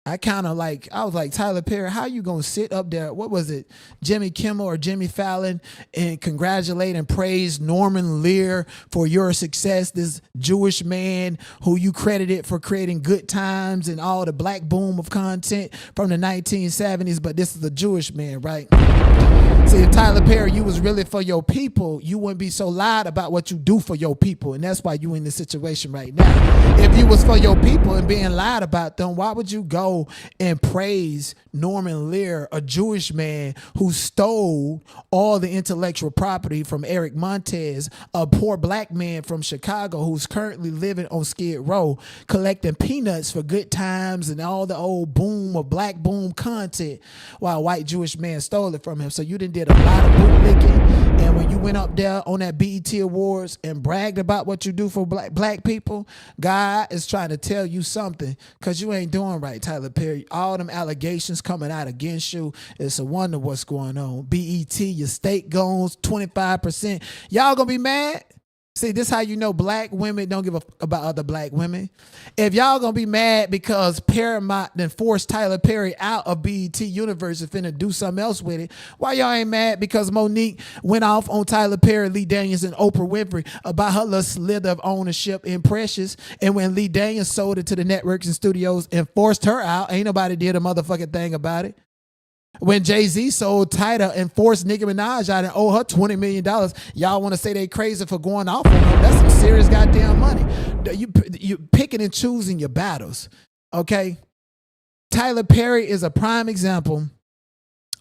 I was like, Tyler Perry, how you gonna sit up there? What was it, Jimmy Kimmel or Jimmy Fallon, and congratulate and praise Norman Lear for your success, this Jewish man who you credited for creating Good Times and all the black boom of content from the 1970s, but this is a Jewish man, right? See, if Tyler Perry, you was really for your people, you wouldn't be so loud about what you do for your people, and that's why you in this situation right now. If you was for your people and being loud about them, why would you go and praise Norman Lear, a Jewish man who stole all the intellectual property from Eric Montez, a poor black man from Chicago who's currently living on Skid Row, collecting peanuts for Good Times and all the old boom of black boom content, while a white Jewish man stole it from him. So you done did a lot of bootlicking, and when you went up there on that BET Awards and bragged about what you do for black people, God is trying to tell you something, because you ain't doing right, Tyler Perry. All them allegations coming out against you, it's a wonder what's going on. BET, your state goes 25%. Y'all gonna be mad? See, this how you know black women don't give a about other black women. If y'all gonna be mad because Paramount then forced Tyler Perry out of BET Universe and finna do something else with it, why y'all ain't mad because Monique went off on Tyler Perry, Lee Daniels, and Oprah Winfrey about her little slither of ownership in Precious, and when Lee Daniels sold it to the networks and studios and forced her out, ain't nobody did a motherfucking thing about it. When Jay-Z sold Tidal and forced Nicki Minaj out and owe her $20 million, y'all want to say they crazy for going off on them. That's some serious goddamn money. You picking and choosing your battles, okay? Tyler Perry is a prime example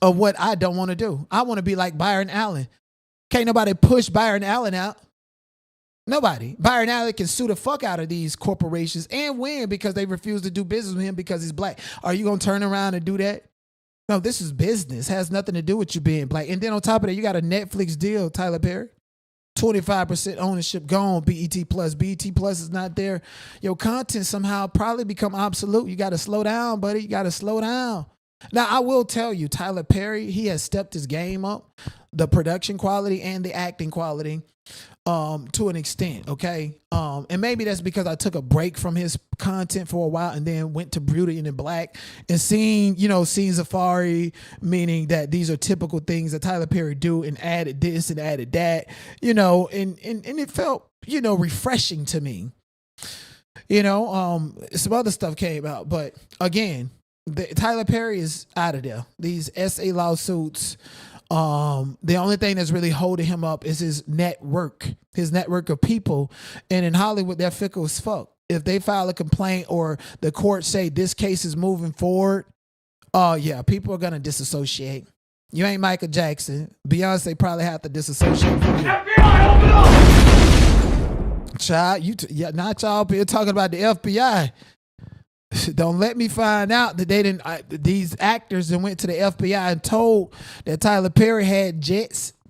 of what I don't want to do. I want to be like Byron Allen. Can't nobody push Byron Allen out. Nobody. Byron Allen can sue the fuck out of these corporations and win because they refuse to do business with him because he's black. Are you going to turn around and do that? No, this is business. It has nothing to do with you being black. And then on top of that, you got a Netflix deal, Tyler Perry. 25% ownership gone, BET Plus. BET Plus is not there. Your content somehow probably become obsolete. You got to slow down, buddy. You got to slow down. Now, I will tell you, Tyler Perry, he has stepped his game up, the production quality and the acting quality, to an extent, okay? And maybe that's because I took a break from his content for a while and then went to Beauty and in Black and seen Safari, meaning that these are typical things that Tyler Perry do, and added this and added that, and it felt, refreshing to me. Some other stuff came out, but again, Tyler Perry is out of there. These SA lawsuits, the only thing that's really holding him up is his network of people. And in Hollywood, they're fickle as fuck. If they file a complaint or the court say this case is moving forward, yeah, people are going to disassociate. You ain't Michael Jackson. Beyonce probably have to disassociate from you. FBI, open up! Child, not y'all here talking about the FBI. Don't let me find out that they didn't. These actors that went to the FBI and told that Tyler Perry had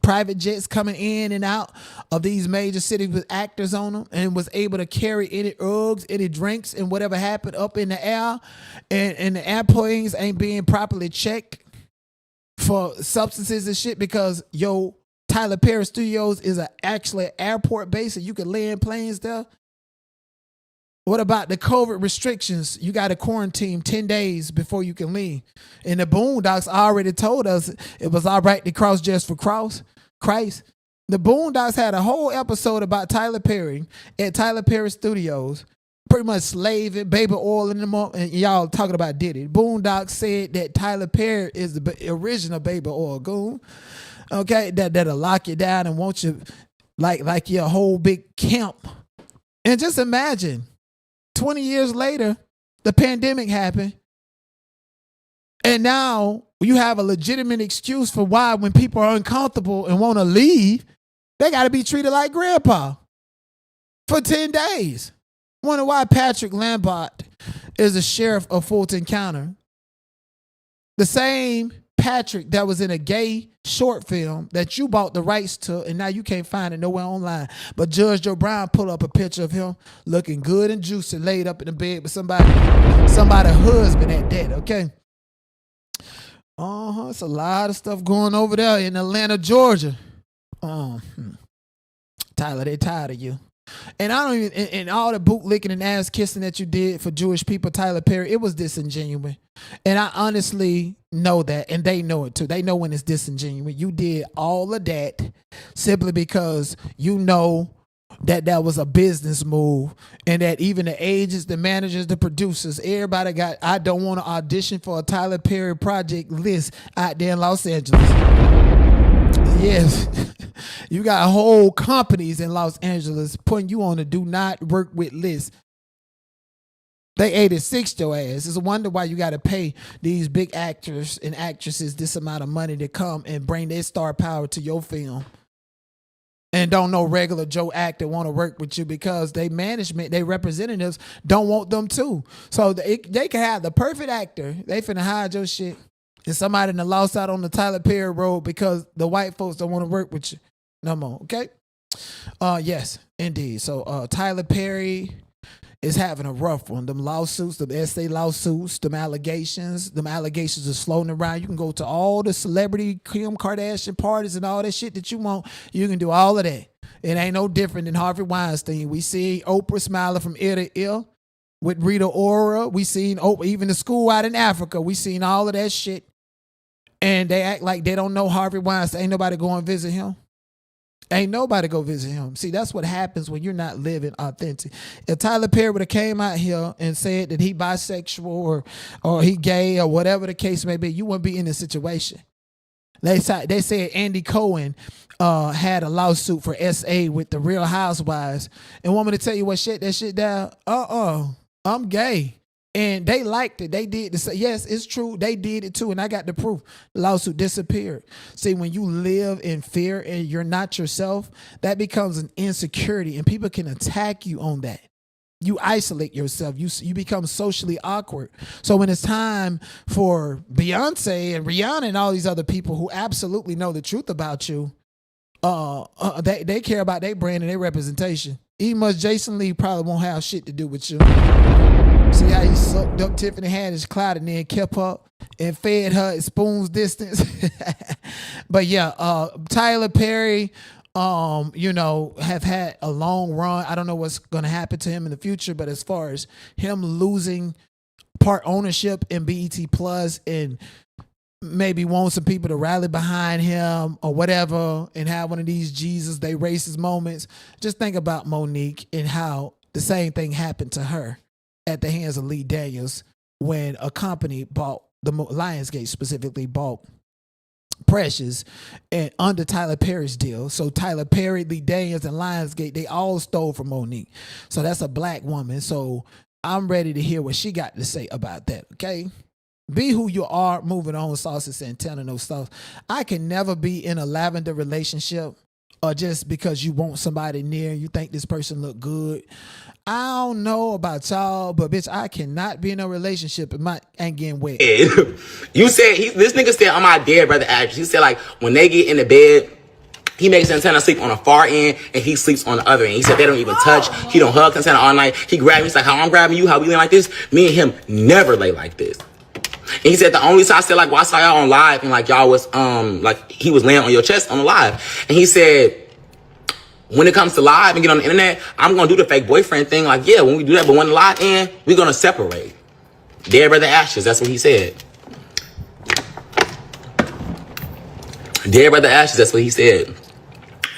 private jets coming in and out of these major cities with actors on them, and was able to carry any drugs, any drinks, and whatever happened up in the air, and the airplanes ain't being properly checked for substances and shit because Tyler Perry Studios is actually an airport base and you can land planes there. What about the COVID restrictions? You got to quarantine 10 days before you can leave. And the Boondocks already told us it was all right to cross just for Christ. The Boondocks had a whole episode about Tyler Perry at Tyler Perry Studios, pretty much slaving, baby oil in them up, and y'all talking about Diddy. Boondocks said that Tyler Perry is the original baby oil goon. Okay, that'll lock you down and want you like your whole big camp. And just imagine, 20 years later, the pandemic happened. And now you have a legitimate excuse for why when people are uncomfortable and want to leave, they got to be treated like grandpa for 10 days. Wonder why Patrick Lambert is the sheriff of Fulton County. The same Patrick that was in a gay short film that you bought the rights to, and now you can't find it nowhere online. But Judge Joe Brown pulled up a picture of him looking good and juicy, laid up in the bed with somebody's husband at that, okay? It's a lot of stuff going over there in Atlanta, Georgia. Tyler, they tired of you. And I don't even, and all the bootlicking and ass kissing that you did for Jewish people, Tyler Perry, it was disingenuous. And I honestly know that, and they know it too. They know when it's disingenuous. You did all of that simply because you know that was a business move, and that even the agents, the managers, the producers, everybody got, I don't want to audition for a Tyler Perry project list out there in Los Angeles. Yes. You got whole companies in Los Angeles putting you on a do not work with list. They 86 your ass. It's a wonder why you got to pay these big actors and actresses this amount of money to come and bring their star power to your film. And don't no regular Joe actor want to work with you because they management, they representatives don't want them to. So they can have the perfect actor. They finna hide your shit. And somebody that lost out on the Tyler Perry road because the white folks don't want to work with you no more. Okay? Yes, indeed. So Tyler Perry is having a rough one. Them lawsuits, them essay lawsuits, them allegations are floating around. You can go to all the celebrity Kim Kardashian parties and all that shit that you want. You can do all of that. It ain't no different than Harvey Weinstein. We see Oprah smiling from ear to ear with Rita Ora. We seen Oprah, even the school out in Africa. We seen all of that shit. And they act like they don't know Harvey Weinstein. Ain't nobody going to visit him. Ain't nobody go visit him. See, that's what happens when you're not living authentic. If Tyler Perry would have came out here and said that he bisexual or he gay or whatever the case may be, you wouldn't be in this situation. They said Andy Cohen had a lawsuit for SA with the Real Housewives. And want me to tell you what shut that shit down? I'm gay. And they liked it. They did this. Yes, it's true. They did it too. And I got the proof. The lawsuit disappeared. See, when you live in fear and you're not yourself, that becomes an insecurity and people can attack you on that. You isolate yourself. You become socially awkward. So when it's time for Beyonce and Rihanna and all these other people who absolutely know the truth about you, they care about their brand and their representation. Even much Jason Lee probably won't have shit to do with you. See how he sucked up Tiffany Haddish clout and then kept up and fed her at spoon's distance. But yeah, Tyler Perry, have had a long run. I don't know what's going to happen to him in the future, but as far as him losing part ownership in BET Plus and maybe want some people to rally behind him or whatever and have one of these Jesus, they racist moments, just think about Monique and how the same thing happened to her at the hands of Lee Daniels when a company bought, the Lionsgate specifically bought Precious and under Tyler Perry's deal. So Tyler Perry, Lee Daniels, and Lionsgate, they all stole from Monique. So that's a black woman. So I'm ready to hear what she got to say about that, okay? Be who you are, moving on, Saucy Santana, no stuff. I can never be in a lavender relationship or just because you want somebody near, you think this person look good. I don't know about y'all, but bitch, I cannot be in a relationship and my ain't getting wet. You said, this nigga said, I'm my dead brother actress. He said, like, when they get in the bed, he makes Santana sleep on the far end and he sleeps on the other end. He said they don't even touch. He don't hug Santana all night. He grabbed me. He's like, how I'm grabbing you, how we lay like this. Me and him never lay like this. And he said the only time I said, like, well, I saw y'all on live and like y'all was like he was laying on your chest on the live. And he said, when it comes to live and get on the internet, I'm gonna do the fake boyfriend thing. Like, yeah, when we do that, but when the live end, we're gonna separate. Dead brother ashes, that's what he said. Dead brother ashes, that's what he said.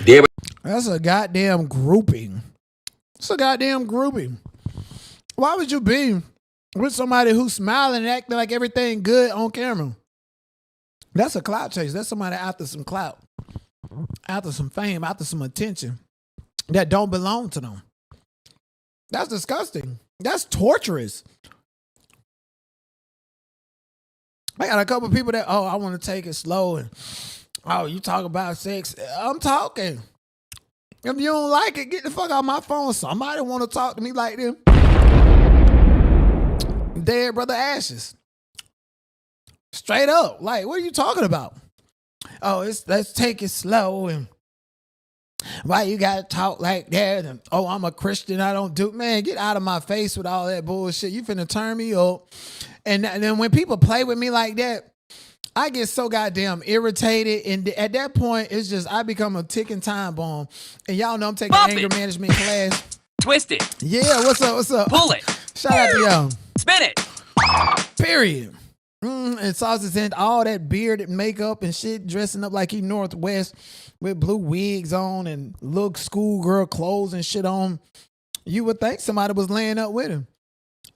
Dead. That's a goddamn grouping. It's a goddamn grouping. Why would you be with somebody who's smiling and acting like everything good on camera? That's a clout chase. That's somebody after some clout, after some fame, after some attention that don't belong to them. That's disgusting. That's torturous. I got a couple of people that, oh, I want to take it slow and, oh, you talk about sex. I'm talking. If you don't like it, get the fuck out of my phone. Somebody want to talk to me like them. Dead brother ashes. Straight up. Like, what are you talking about? Oh, let's take it slow and why you gotta talk like that? And, oh, I'm a Christian. I don't do. Man, get out of my face with all that bullshit. You finna turn me up. And then when people play with me like that, I get so goddamn irritated. And at that point, it's just I become a ticking time bomb. And y'all know I'm taking anger management class. Twist it. Yeah, what's up? What's up? Pull it. Shout out to y'all. Spin it. Period. And Saucy Santana, all that bearded makeup and shit, dressing up like he Northwest with blue wigs on and look schoolgirl clothes and shit on. You would think somebody was laying up with him.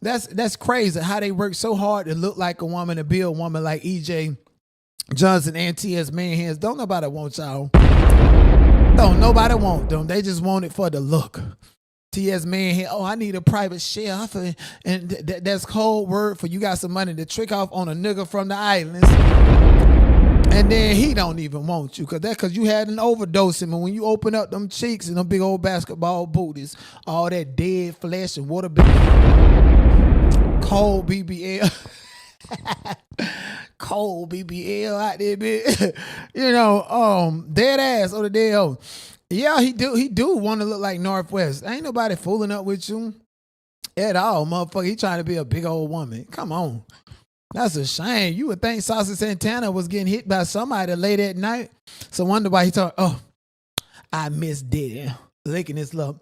That's crazy how they work so hard to look like a woman, to be a woman like EJ Johnson and T.S. Manhands. Don't nobody want y'all. Don't nobody want them. They just want it for the look. T.S. Manhands, oh, I need a private chef. And that's code word for you got some money to trick off on a nigga from the islands. And then he don't even want you because you had an overdose him. And when you open up them cheeks and them big old basketball booties, all that dead flesh and water, cold BBL. Cold BBL out there, bitch. You know, dead ass on the dead hoe. Yeah, he do want to look like Northwest. Ain't nobody fooling up with you at all, motherfucker. He trying to be a big old woman. Come on. That's a shame. You would think Saucy Santana was getting hit by somebody late at night. So wonder why he thought, oh, I miss Diddy. Licking his love.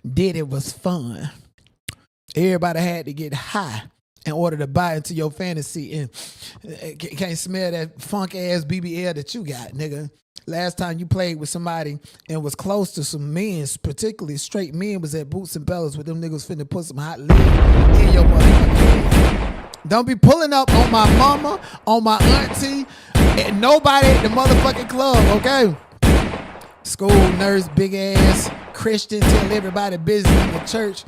Diddy was fun. Everybody had to get high in order to buy into your fantasy and can't smell that funk ass BBL that you got, nigga. Last time you played with somebody and was close to some men, particularly straight men, was at Boots and Bellas with them niggas finna put some hot lead in your motherfucking head. Don't be pulling up on my mama, on my auntie, and nobody at the motherfucking club, okay? School nurse, big ass Christian, tell everybody business in the church.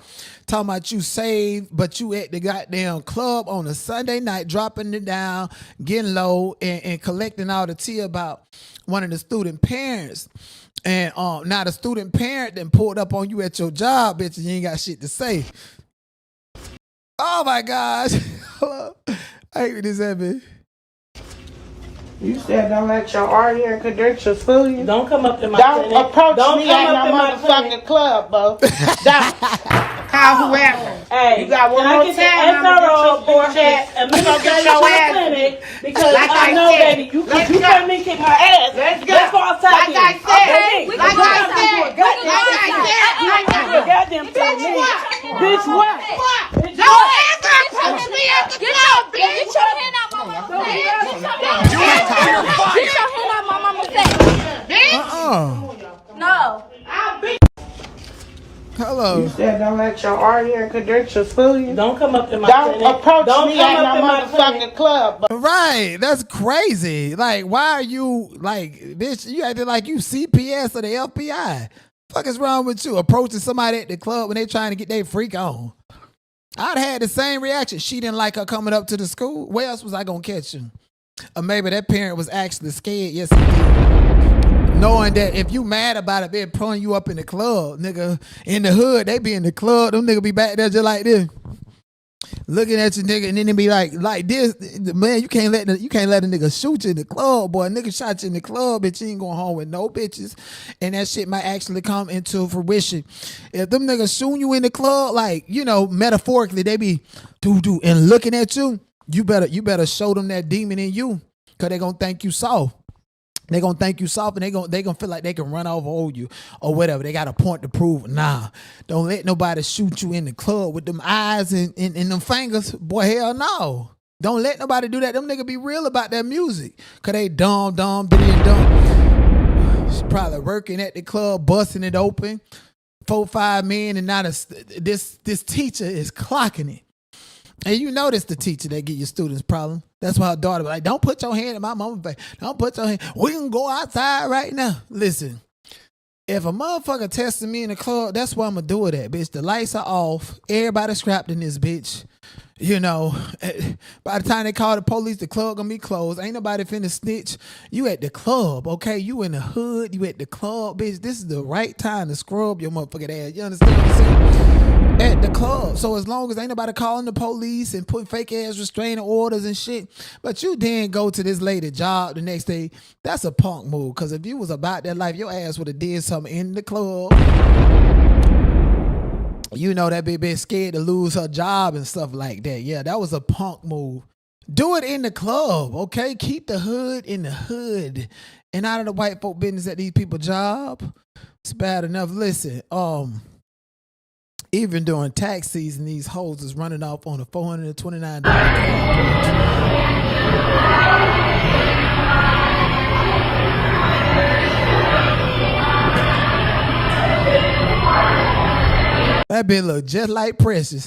Talking about you saved, but you at the goddamn club on a Sunday night, dropping it down, getting low, and collecting all the tea about one of the student parents. And now the student parent then pulled up on you at your job, bitch, and you ain't got shit to say. Oh my gosh. I hate this happening. You said don't let your arguing credentials fool you. Don't come up in my Don't clinic. approach Don't me come at up no in my motherfucking club, bro. Don't. Call whoever. Hey, you got one more time. I'm gonna get your ass. Clinic because like I know, said, baby, you heard me kick my ass. Let's go. That's what I'm talking. Like I said. Okay. Like I said. Goddamn bitch, what? Don't ever approach me at the club, bitch. Get your hand out my mama's face. Get your hand out my mama's face. Bitch. No. I'll be. Hello. You said don't let your arguing credentials fool you. Don't come up in my clinic. Don't approach don't me come at up no in my motherfucking club. Right. That's crazy. Like, why are you, like, bitch, you acting like you CPS or the FBI. Fuck is wrong with you? Approaching somebody at the club when they trying to get their freak on. I'd had the same reaction. She didn't like her coming up to the school. Where else was I going to catch you? Or maybe that parent was actually scared. Yes, he did. Knowing that if you mad about it, they're pulling you up in the club, nigga. In the hood, they be in the club. Them nigga be back there just like this. Looking at you, nigga, and then they be like this. Man, you can't let a nigga shoot you in the club, boy. A nigga shot you in the club, bitch. You ain't going home with no bitches. And that shit might actually come into fruition. If them niggas shooting you in the club, like, you know, metaphorically, they be doo-doo and looking at you, you better show them that demon in you. Cause they gonna think you soft. They gonna think you soft and they gonna feel like they can run over you or whatever. They got a point to prove. Nah, don't let nobody shoot you in the club with them eyes and them fingers. Boy, hell no. Don't let nobody do that. Them niggas be real about that music. Cause they dumb, diddy and dumb. She probably working at the club, busting it open. 4-5 men and now this teacher is clocking it. And you notice the teacher that get your students problem. That's why her daughter be like, don't put your hand in my mama's face. Don't put your hand. We can go outside right now. Listen, if a motherfucker testing me in the club, that's why I'm going to do it at, bitch. The lights are off. Everybody scrapped in this bitch. You know, by the time they call the police, the club going to be closed. Ain't nobody finna snitch. You at the club, okay? You in the hood. You at the club, bitch. This is the right time to scrub your motherfucking ass. You understand what I'm saying? at the club. So as long as ain't nobody calling the police and putting fake ass restraining orders and shit, but you then go to this lady job the next day, that's a punk move. Cause if you was about that life, your ass would have did something in the club. You know, that bitch been scared to lose her job and stuff like that. Yeah, that was a punk move. Do it in the club, okay? Keep the hood in the hood and out of the white folk business at these people's job. It's bad enough. Listen, even during tax season, these hoes is running off on a $429 that bitch look just like Precious.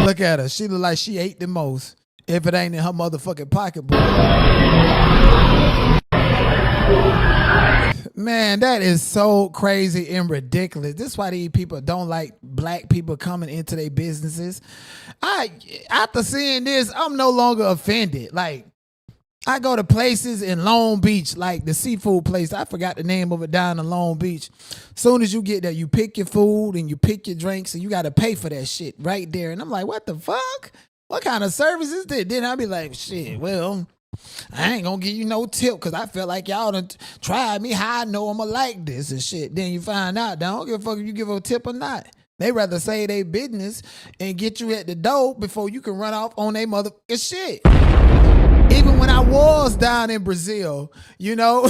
Look at her. She look like she ate the most. If it ain't in her motherfucking pocketbook. Man, that is so crazy and ridiculous. This is why these people don't like black people coming into their businesses. After seeing this, I'm no longer offended. Like, I go to places in Long Beach, like the seafood place. I forgot the name of it down in Long Beach. Soon as you get there, you pick your food and you pick your drinks and you got to pay for that shit right there. And I'm like, what the fuck? What kind of service is this? Then I be like, shit, well, I ain't going to give you no tip because I feel like y'all done tried me how I know I'm going to like this and shit. Then you find out, I don't give a fuck if you give a tip or not. They rather say they business and get you at the door before you can run off on their motherfucking shit. Even when I was down in Brazil, you know,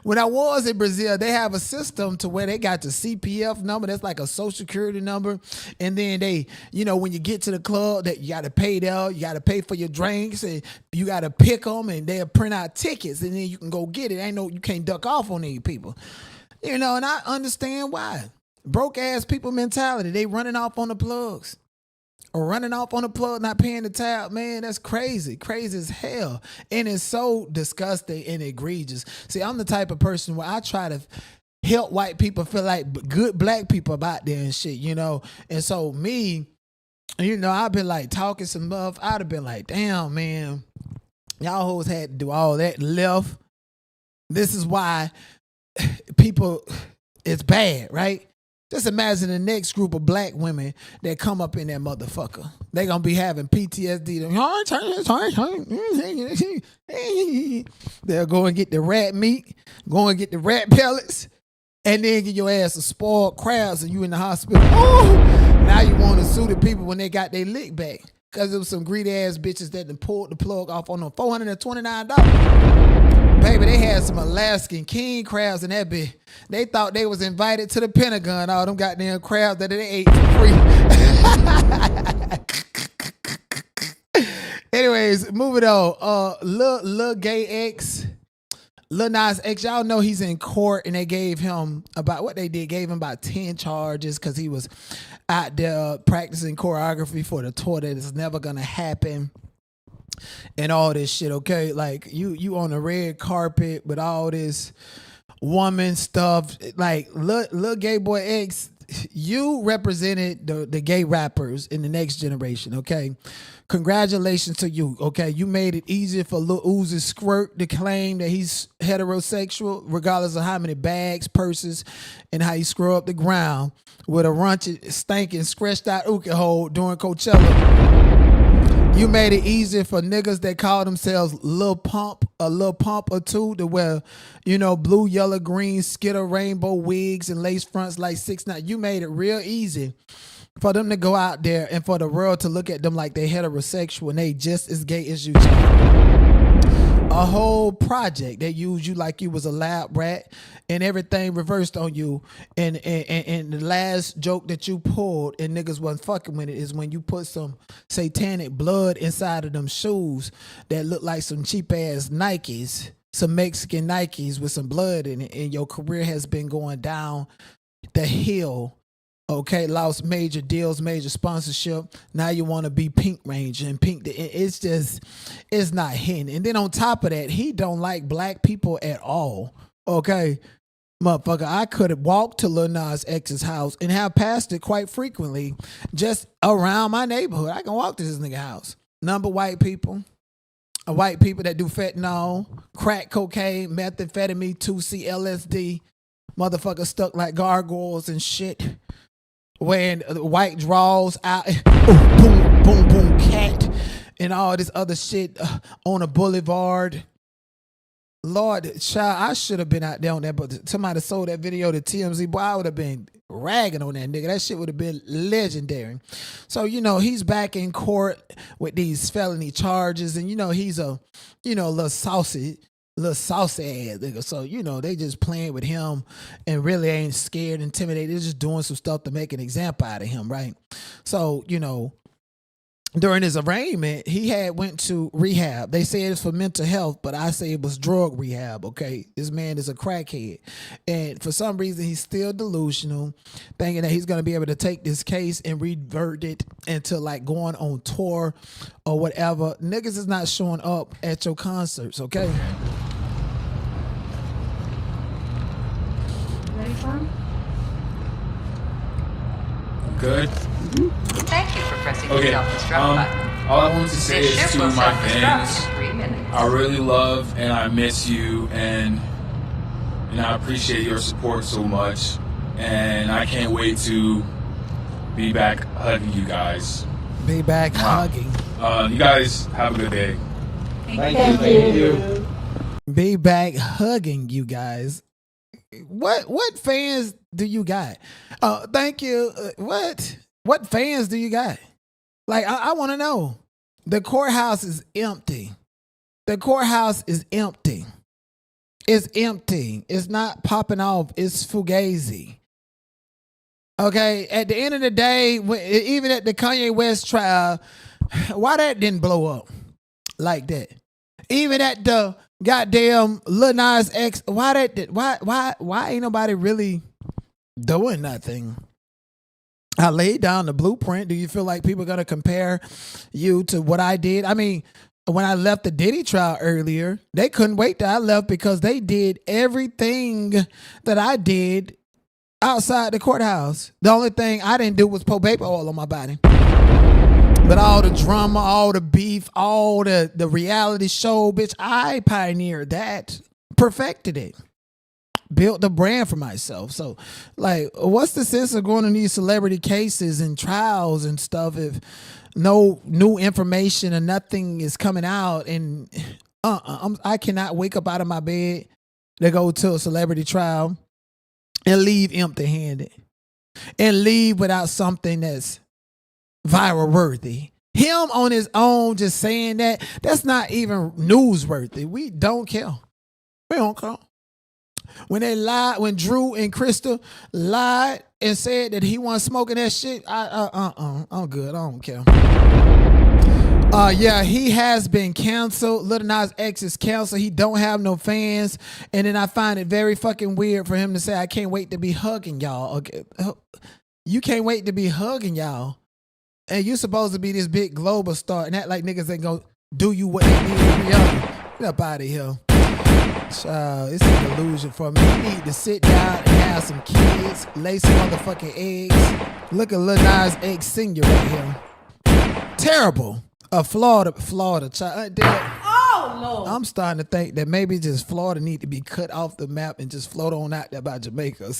when I was in Brazil, they have a system to where they got the CPF number. That's like a social security number. And then they, you know, when you get to the club, that you got to pay there, you got to pay for your drinks and you got to pick them and they'll print out tickets and then you can go get it. Ain't no, you can't duck off on these people, you know, and I understand why. Broke ass people mentality. They running off on the plugs. Or running off on the plug, not paying the tab, man, that's crazy. Crazy as hell. And it's so disgusting and egregious. See, I'm the type of person where I try to help white people feel like good black people about there and shit, you know? And so me, you know, I've been like talking some stuff. I'd have been like, damn, man, y'all hoes had to do all that left. This is why people, it's bad, right? Just imagine the next group of black women that come up in that motherfucker. They gonna be having PTSD. They'll go and get the rat meat, go and get the rat pellets, and then get your ass a spoiled crabs and you in the hospital. Oh, now you want to sue the people when they got their lick back. Because it was some greedy ass bitches that done pulled the plug off on them $429. Baby, they had some Alaskan king crabs in that bitch. They thought they was invited to the Pentagon. All them goddamn crabs that they ate for free. Anyways, moving on. Lil Gay X, Lil Nas X, y'all know he's in court and they gave him about what they did. Gave him about 10 charges because he was out there practicing choreography for the tour that is never gonna happen. And all this shit, okay? Like you on the red carpet with all this woman stuff. Like Lil Gay Boy X, you represented the gay rappers in the next generation, okay? Congratulations to you, okay? You made it easier for Lil Uzi Squirt to claim that he's heterosexual, regardless of how many bags, purses, and how he screw up the ground with a runchy, stinking, scratched out ookie hole during Coachella. You made it easier for niggas that call themselves Lil Pump, a Lil Pump or two, to wear, you know, blue, yellow, green, skitter, rainbow wigs and lace fronts like 6ix9ine. You made it real easy for them to go out there and for the world to look at them like they heterosexual and they just as gay as you. A whole project they used you like you was a lab rat and everything reversed on you. And the last joke that you pulled and niggas wasn't fucking with it is when you put some satanic blood inside of them shoes that look like some cheap ass Nikes, some Mexican Nikes with some blood in it, and your career has been going down the hill Okay, lost major deals, major sponsorship. Now you want to be Pink Ranger and Pink. It's not hitting. And then on top of that, he don't like black people at all. Okay, motherfucker, I could have walked to Lil Nas X's house and have passed it quite frequently, just around my neighborhood. I can walk to this nigga house. Number white people. White people that do fentanyl, crack cocaine, methamphetamine, 2C, LSD. Motherfuckers stuck like gargoyles and shit. Wearing white draws out, boom, boom, boom, cat, and all this other shit on a boulevard. Lord, child, I should have been out there on that, but somebody sold that video to TMZ. Boy, I would have been ragging on that nigga. That shit would have been legendary. So, he's back in court with these felony charges, and, he's a, little saucy ass nigga. So, they just playing with him and really ain't scared, intimidated. They're just doing some stuff to make an example out of him, right? So, during his arraignment, he had went to rehab. They say it's for mental health, but I say it was drug rehab, okay? This man is a crackhead. And for some reason, he's still delusional, thinking that he's going to be able to take this case and revert it into like going on tour or whatever. Niggas is not showing up at your concerts, okay? Ready for him? Good. Thank you for pressing the self-destruct button. All I wanted to say This is ship to will my self-destruct fans, in 3 minutes. I really love and I miss you, and I appreciate your support so much, and I can't wait to be back hugging you guys. Be back hugging. You guys have a good day. Thank you. Be back hugging you guys. What fans do you got? Thank you. What fans do you got? Like, I want to know. The courthouse is empty. The courthouse is empty. It's empty. It's not popping off. It's fugazi. Okay, at the end of the day, even at the Kanye West trial, why that didn't blow up like that? Even at the goddamn Lil Nas X, why ain't nobody really doing nothing? I laid down the blueprint. Do you feel like people are going to compare you to what I did? I mean, when I left the Diddy trial earlier, they couldn't wait till I left because they did everything that I did outside the courthouse. The only thing I didn't do was pour baby oil on my body. But all the drama, all the beef, all the reality show, bitch, I pioneered that, perfected it. Built the brand for myself. So, like, what's the sense of going in these celebrity cases and trials and stuff if no new information or nothing is coming out? And I cannot wake up out of my bed to go to a celebrity trial and leave empty-handed and leave without something that's viral worthy. Him on his own just saying that's not even newsworthy. We don't care. We don't care. When they lied, when Drew and Crystal lied and said that he wasn't smoking that shit, I'm good. I don't care. Yeah, he has been canceled. Lil Nas X is canceled. He don't have no fans. And then I find it very fucking weird for him to say, I can't wait to be hugging y'all. Okay. You can't wait to be hugging y'all. And you supposed to be this big global star and act like niggas ain't gonna do you what they need to be hugging. Get up out of here. Child, it's an illusion for me. You need to sit down and have some kids, lay some motherfucking eggs. Look at Lil Nas X senior right here. Terrible. Florida child. Oh, Lord. I'm starting to think that maybe just Florida need to be cut off the map and just float on out there by Jamaica.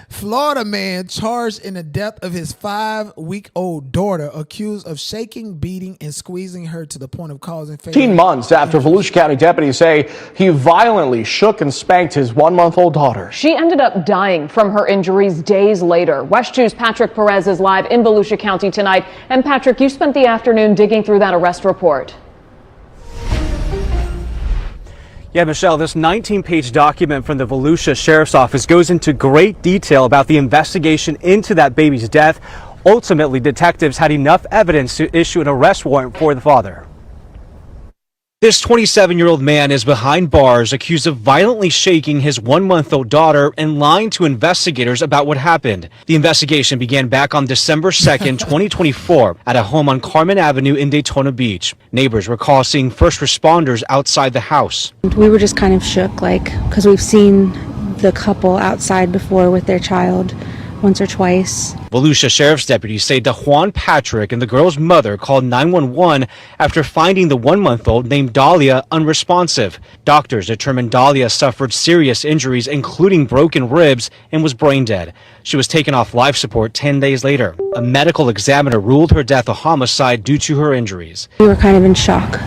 Florida man charged in the death of his 5-week-old daughter, accused of shaking, beating, and squeezing her to the point of causing fatal. 18 months after Volusia County deputies say he violently shook and spanked his 1-month-old daughter. She ended up dying from her injuries days later. West 2's Patrick Perez is live in Volusia County tonight. And Patrick, you spent the afternoon digging through that arrest report. Yeah, Michelle, this 19-page document from the Volusia Sheriff's Office goes into great detail about the investigation into that baby's death. Ultimately, detectives had enough evidence to issue an arrest warrant for the father. This 27-year-old man is behind bars accused of violently shaking his 1-month-old daughter and lying to investigators about what happened. The investigation began back on December 2nd, 2024 at a home on Carmen Avenue in Daytona Beach. Neighbors recall seeing first responders outside the house. We were just kind of shook, because we've seen the couple outside before with their child once or twice. Volusia Sheriff's deputies say DeJuan Patrick and the girl's mother called 911 after finding the 1-month-old named Dahlia unresponsive. Doctors determined Dahlia suffered serious injuries, including broken ribs, and was brain dead. She was taken off life support 10 days later. A medical examiner ruled her death a homicide due to her injuries. We were kind of in shock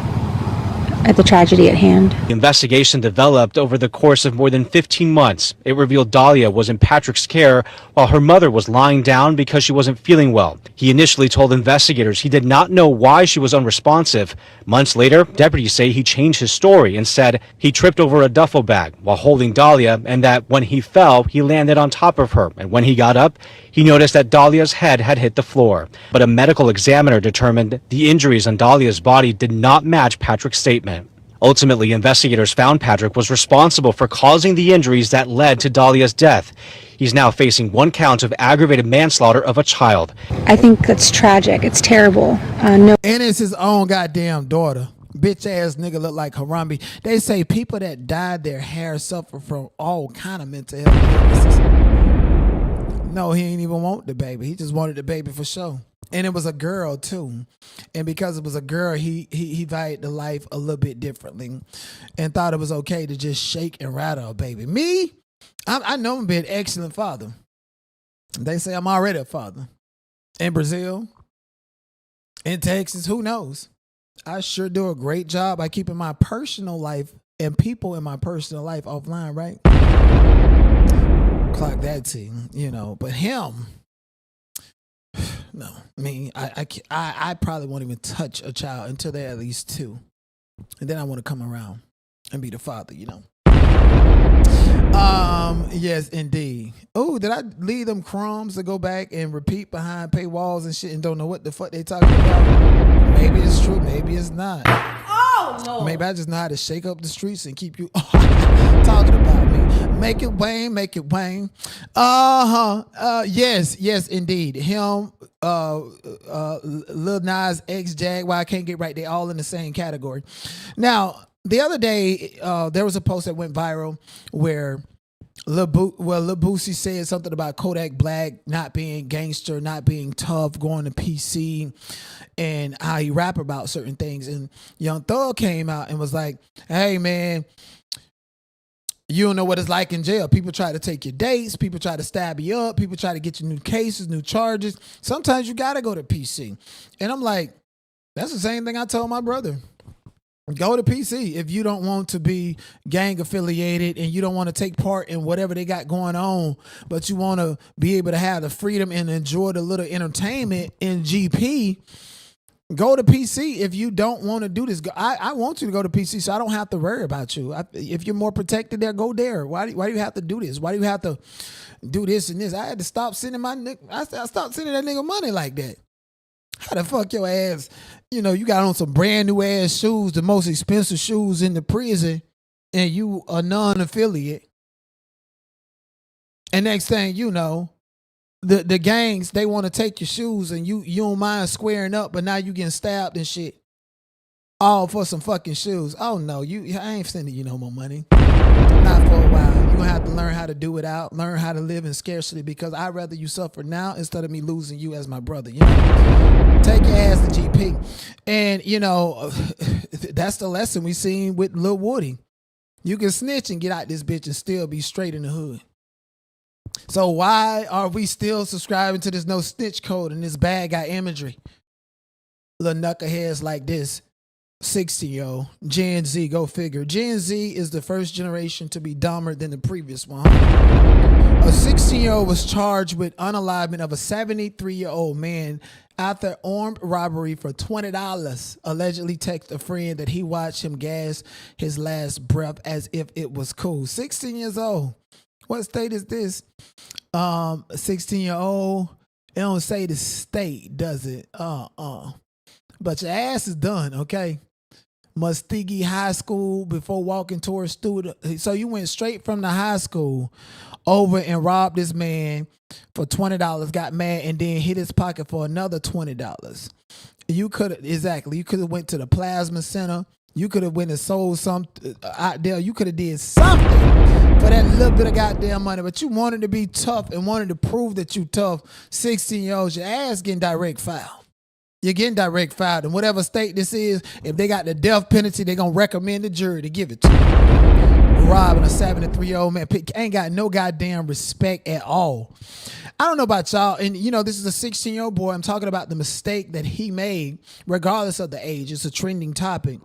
at the tragedy at hand. The investigation developed over the course of more than 15 months. It revealed Dahlia was in Patrick's care while her mother was lying down because she wasn't feeling well. He initially told investigators he did not know why she was unresponsive. Months later, deputies say he changed his story and said he tripped over a duffel bag while holding Dahlia and that when he fell, he landed on top of her. And when he got up, he noticed that Dahlia's head had hit the floor. But a medical examiner determined the injuries on Dahlia's body did not match Patrick's statement. Ultimately, investigators found Patrick was responsible for causing the injuries that led to Dahlia's death. He's now facing 1 count of aggravated manslaughter of a child. I think that's tragic. It's terrible. And it's his own goddamn daughter. Bitch ass nigga look like Harambe. They say people that dyed their hair suffer from all kind of mental health illnesses. No, he ain't even want the baby. He just wanted the baby for sure. And it was a girl too. And because it was a girl, he valued the life a little bit differently and thought it was okay to just shake and rattle a baby. Me, I know I'm being an excellent father. They say I'm already a father. In Brazil, in Texas, who knows? I sure do a great job by keeping my personal life and people in my personal life offline, right? Clock that T, but him, no, I mean, I probably won't even touch a child until they're at least 2. And then I want to come around and be the father, Yes, indeed. Oh, did I leave them crumbs to go back and repeat behind paywalls and shit and don't know what the fuck they talking about? Maybe it's true, maybe it's not. Oh, no. Maybe I just know how to shake up the streets and keep you talking about me. Make it Wayne, make it Wayne. Yes, indeed. Him, Lil Nas X, Jaguar, I can't get right. They all in the same category. Now, the other day, there was a post that went viral where Lil Boosie said something about Kodak Black not being gangster, not being tough, going to PC, and how he rap about certain things. And Young Thug came out and was like, hey, man, you don't know what it's like in jail. People try to take your dates. People try to stab you up. People try to get you new cases, new charges. Sometimes you got to go to PC. And I'm like, that's the same thing I told my brother. Go to PC if you don't want to be gang affiliated and you don't want to take part in whatever they got going on, but you want to be able to have the freedom and enjoy the little entertainment in GP. Go to PC if you don't want to do this. I want you to go to PC so I don't have to worry about you. If you're more protected there, go there. Why do you have to do this? Why do you have to do this and this? I had to stop sending I stopped sending that nigga money like that. How the fuck your ass, you got on some brand new ass shoes, the most expensive shoes in the prison, and you a non-affiliate. And next thing you know, the gangs, they want to take your shoes and you don't mind squaring up, but now you getting stabbed and shit. All for some fucking shoes. Oh no, I ain't sending you no more money. Not for a while. You're gonna have to learn how to do it out, learn how to live in scarcity, because I'd rather you suffer now instead of me losing you as my brother. Take your ass to GP. And that's the lesson we seen with Lil Woody. You can snitch and get out this bitch and still be straight in the hood. So why are we still subscribing to this no snitch code and this bad guy imagery? Little knuckleheads like this. 60-year-old Gen Z, go figure. Gen Z is the first generation to be dumber than the previous one. A 16-year-old was charged with unalivement of a 73-year-old man after armed robbery for $20. Allegedly texted a friend that he watched him gas his last breath as if it was cool. 16 years old. What state is this? 16-year-old. It don't say the state, does it? But your ass is done, okay? Muskogee High School before walking towards student. So you went straight from the high school over and robbed this man for $20, got mad, and then hit his pocket for another $20. You could have went to the plasma center. You could have went and sold something out there. You could have did something for that little bit of goddamn money, but you wanted to be tough and wanted to prove that you tough. 16-year-olds, your ass getting direct filed. You're getting direct filed. In whatever state this is, if they got the death penalty, they're going to recommend the jury to give it to you. Robbing a 73-year-old man ain't got no goddamn respect at all. I don't know about y'all, and this is a 16-year-old boy. I'm talking about the mistake that he made, regardless of the age. It's a trending topic.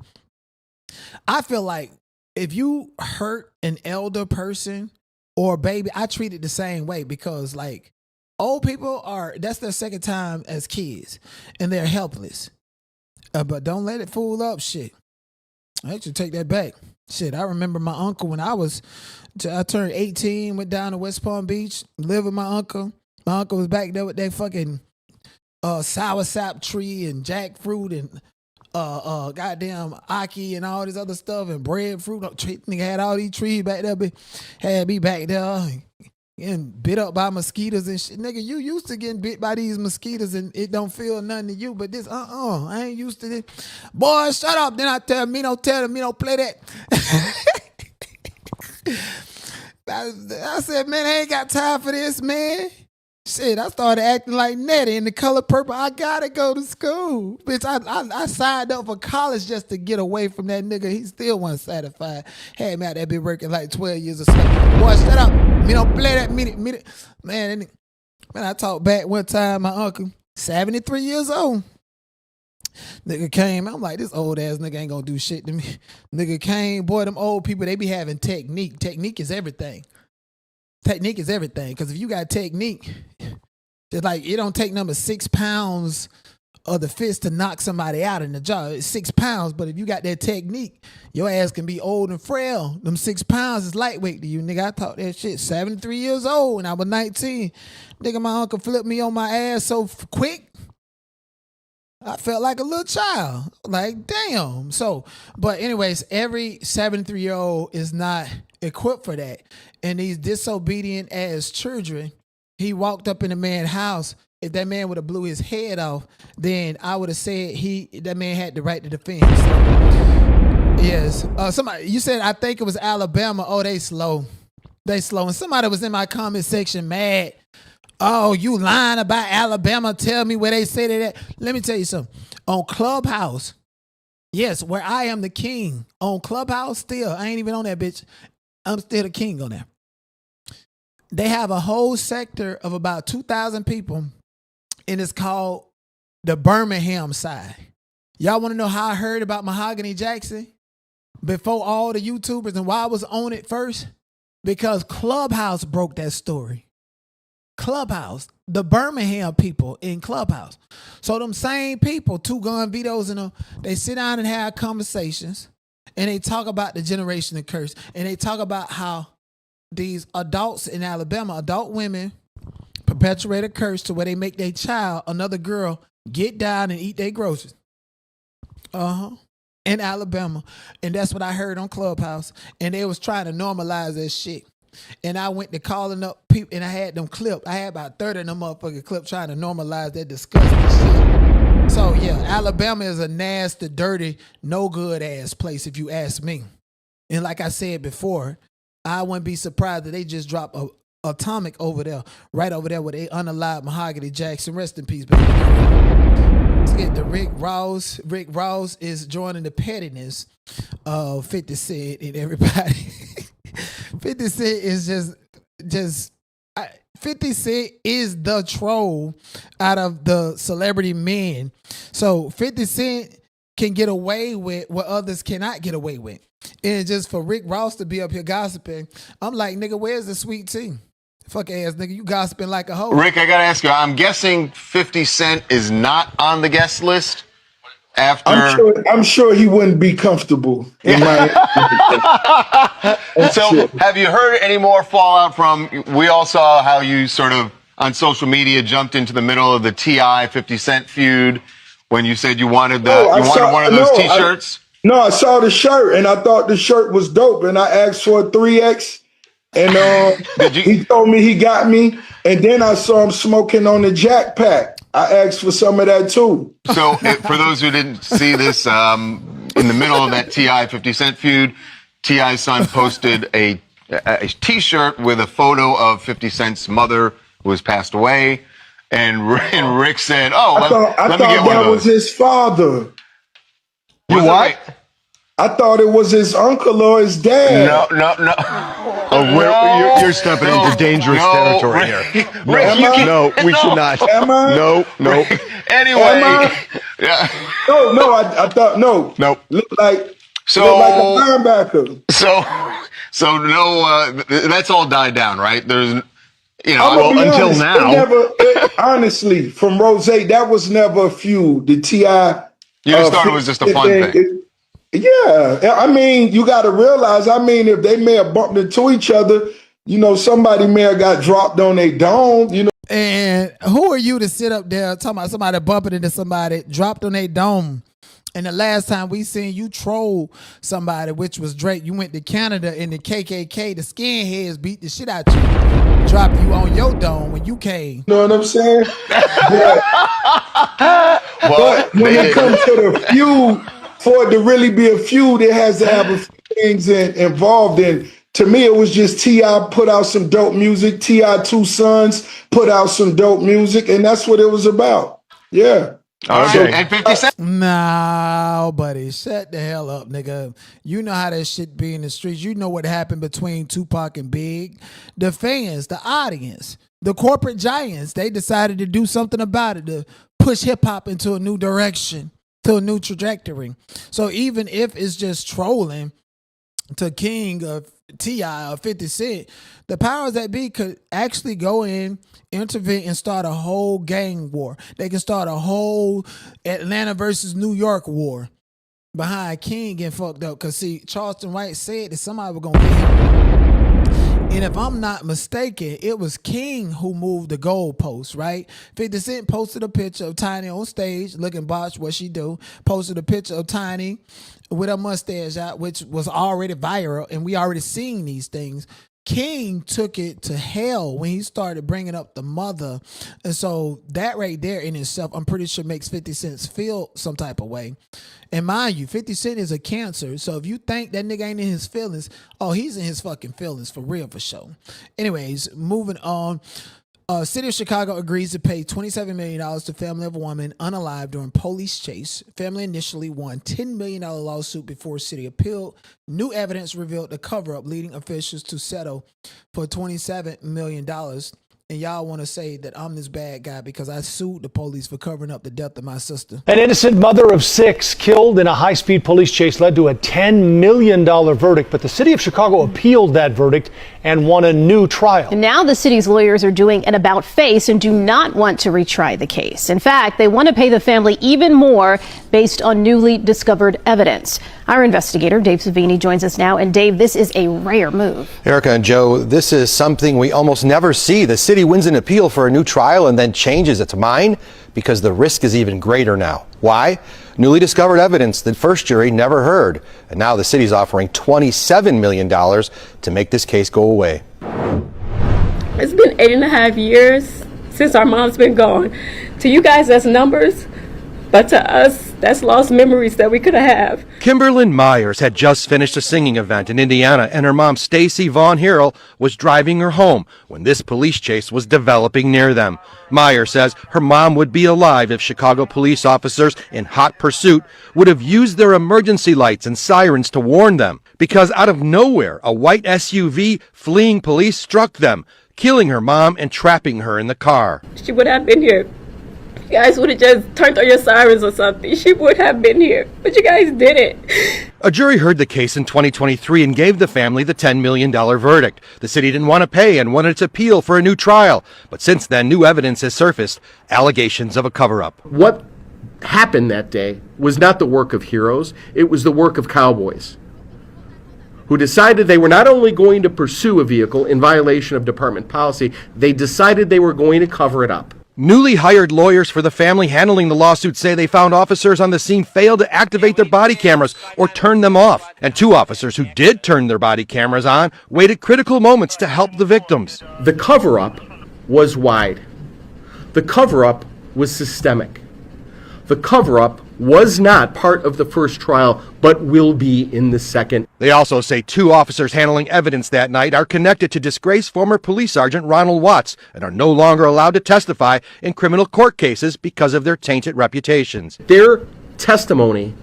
I feel like if you hurt an elder person or a baby, I treat it the same way, because like old people that's their second time as kids and they're helpless. But don't let it fool up shit. I should take that back. Shit, I remember my uncle when I turned 18, went down to West Palm Beach, lived with my uncle. My uncle was back there with that fucking sour sap tree and jackfruit and goddamn Aki and all this other stuff and breadfruit. Nigga had all these trees back there, had me back there getting bit up by mosquitoes and shit. Nigga, you used to getting bit by these mosquitoes and it don't feel nothing to you, but this, I ain't used to this. Boy, shut up. Then I tell me, don't play that. I said, man, I ain't got time for this, man. Shit, I started acting like Nettie in The Color Purple. I gotta go to school. Bitch, I signed up for college just to get away from that nigga. He still wasn't satisfied. Had me out there been working like 12 years or something. Boy, shut up. Me don't play that minute. Man, I talked back one time, my uncle, 73 years old. Nigga came, I'm like, this old ass nigga ain't gonna do shit to me. Nigga came, boy, them old people, they be having technique. Technique is everything. Technique is everything, because if you got technique, it's like it don't take number 6 pounds of the fist to knock somebody out in the jaw. It's 6 pounds, but if you got that technique, your ass can be old and frail. Them 6 pounds is lightweight to you, nigga. I taught that shit 73 years old when I was 19. Nigga, my uncle flipped me on my ass so quick, I felt like a little child. Like, damn. So, but anyways, every 73-year-old is not equipped for that. And these disobedient ass children, he walked up in the man's house. If that man would have blew his head off, then I would have said that man had the right to defend himself. Yes. Somebody, you said, I think it was Alabama. Oh, they slow. And somebody was in my comment section mad. Oh, you lying about Alabama. Tell me where they say that. Let me tell you something. On Clubhouse, yes, where I am the king. On Clubhouse, still, I ain't even on that bitch. I'm still the king on there. They have a whole sector of about 2,000 people, and it's called the Birmingham side. Y'all want to know how I heard about Mahogany Jackson before all the YouTubers and why I was on it first? Because Clubhouse broke that story. Clubhouse, the Birmingham people in Clubhouse. So them same people, Two Gun Vito's and them, they sit down and have conversations, and they talk about the generation of curse, and they talk about how these adults in Alabama, adult women, perpetuate a curse to where they make their child, another girl, get down and eat their groceries. In Alabama. And that's what I heard on Clubhouse. And they was trying to normalize that shit. And I went to calling up people, and I had them clipped. I had about 30 of them motherfucking clips trying to normalize that disgusting shit. So, yeah, Alabama is a nasty, dirty, no good ass place if you ask me. And like I said before, I wouldn't be surprised that they just dropped a atomic over there, right over there where they unalived Mahogany Jackson. Rest in peace, baby. Let's get to Rick Ross. Rick Ross is joining the pettiness of 50 Cent and everybody. 50 Cent is just 50 Cent is the troll out of the celebrity men. So 50 Cent can get away with what others cannot get away with. And just for Rick Ross to be up here gossiping, I'm like, nigga, where's the sweet tea? Fuck ass nigga, you gossiping like a hoe. Rick, I gotta ask you, I'm guessing 50 Cent is not on the guest list after... I'm sure he wouldn't be comfortable in my... So, have you heard any more fallout from... We all saw how you sort of, on social media, jumped into the middle of the T.I. 50 Cent feud when you said you wanted one of those T-shirts. No, I saw the shirt and I thought the shirt was dope, and I asked for a 3X, and he told me he got me, and then I saw him smoking on the Jack Pack. I asked for some of that too. So, for those who didn't see this, in the middle of that T.I. 50 Cent feud, T.I.'s son posted a T-shirt with a photo of 50 Cent's mother who has passed away, and Rick said, "Oh, I thought that was his father." You what? I thought it was his uncle or his dad. No. Oh, you're stepping into dangerous territory here. No, we should not. Am I? No. Anyway. Yeah. No, I thought, no. Nope. Look like a linebacker. So no, that's all died down, right? There's, until now. Honestly, from Rose, that was never a feud. The T.I. You just thought it was just a fun thing. Yeah, I mean, you got to realize, if they may have bumped into each other, somebody may have got dropped on their dome, And who are you to sit up there talking about somebody bumping into somebody dropped on their dome? And the last time we seen you troll somebody, which was Drake, you went to Canada and the KKK, the skinheads beat the shit out you, dropped you on your dome when you came. You know what I'm saying? But when it comes to the feud, for it to really be a feud, it has to have a few things involved in. To me, it was just T.I. put out some dope music. T.I. two sons put out some dope music, and that's what it was about. Yeah. Okay. And 50 Cent? No, buddy. Shut the hell up, nigga. You know how that shit be in the streets. You know what happened between Tupac and Big. The fans, the audience, the corporate giants, they decided to do something about it, to push hip-hop into a new direction, to a new trajectory. So even if it's just trolling to King of T.I. or 50 Cent, the powers that be could actually go in, intervene, and start a whole gang war. They can start a whole Atlanta versus New York war behind King getting fucked up. Because, see, Charleston White said that somebody was going to get him. And if I'm not mistaken, it was King who moved the goalpost, right? 50 Cent posted a picture of Tiny on stage looking botched, what she do. Posted a picture of Tiny with a mustache out, which was already viral, and we already seen these things. King took it to hell when he started bringing up the mother. And so that right there in itself, I'm pretty sure makes 50 Cent feel some type of way. And mind you, 50 Cent is a cancer. So if you think that nigga ain't in his feelings, oh, he's in his fucking feelings for real, for sure. Anyways, moving on. City of Chicago agrees to pay $27 million to family of a woman unalive during police chase. Family initially won $10 million lawsuit before city appealed. New evidence revealed the cover-up, leading officials to settle for $27 million. And y'all want to say that I'm this bad guy because I sued the police for covering up the death of my sister. An innocent mother of 6 killed in a high-speed police chase led to a $10 million verdict, but the city of Chicago appealed that verdict and won a new trial. And now the city's lawyers are doing an about-face and do not want to retry the case. In fact, they want to pay the family even more based on newly discovered evidence. Our investigator, Dave Savini, joins us now. And Dave, this is a rare move. Erica and Joe, this is something we almost never see. The city wins an appeal for a new trial and then changes its mind because the risk is even greater now. Why? Newly discovered evidence that first jury never heard. And now the city's offering $27 million to make this case go away. It's been 8.5 years since our mom's been gone. To you guys, that's numbers. But to us, that's lost memories that we could have. Kimberlyn Myers had just finished a singing event in Indiana, and her mom, Stacy Vaughn Harrell, was driving her home when this police chase was developing near them. Myers says her mom would be alive if Chicago police officers in hot pursuit would have used their emergency lights and sirens to warn them. Because out of nowhere, a white SUV fleeing police struck them, killing her mom and trapping her in the car. She would have been here. You guys would have just turned on your sirens or something. She would have been here, but you guys didn't. A jury heard the case in 2023 and gave the family the $10 million verdict. The city didn't want to pay and wanted to appeal for a new trial. But since then, new evidence has surfaced, allegations of a cover-up. What happened that day was not the work of heroes. It was the work of cowboys who decided they were not only going to pursue a vehicle in violation of department policy, they decided they were going to cover it up. Newly hired lawyers for the family handling the lawsuit say they found officers on the scene failed to activate their body cameras or turn them off. And 2 officers who did turn their body cameras on waited critical moments to help the victims. The cover-up was wide. The cover-up was systemic. The cover-up was not part of the first trial, but will be in the second. They also say 2 officers handling evidence that night are connected to disgraced former police sergeant Ronald Watts and are no longer allowed to testify in criminal court cases because of their tainted reputations. Their testimony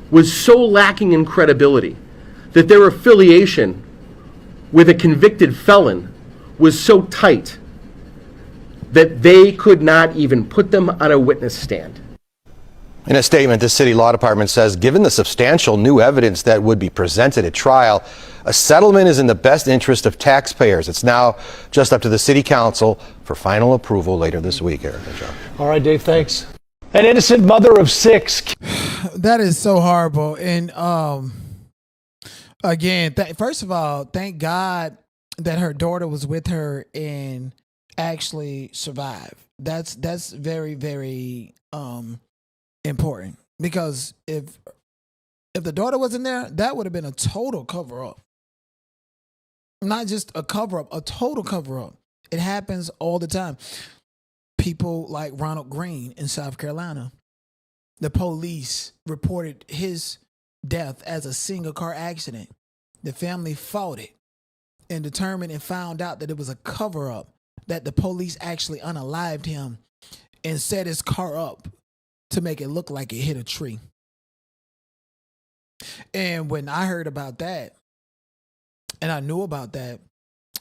was so lacking in credibility that their affiliation with a convicted felon was so tight that they could not even put them on a witness stand. In a statement, the city law department says, given the substantial new evidence that would be presented at trial, a settlement is in the best interest of taxpayers. It's now just up to the city council for final approval later this week, Eric and John. All right, Dave, thanks. An innocent mother of 6. That is so horrible. And again, first of all, thank God that her daughter was with her and actually survived. That's very, very important, because if the daughter wasn't there, that would have been a total cover-up. Not just a cover-up, a total cover-up. It happens all the time. People like Ronald Green in South Carolina, the police reported his death as a single car accident. The family fought it and determined and found out that it was a cover-up, that the police actually unalived him and set his car up to make it look like it hit a tree. And when I heard about that, and I knew about that,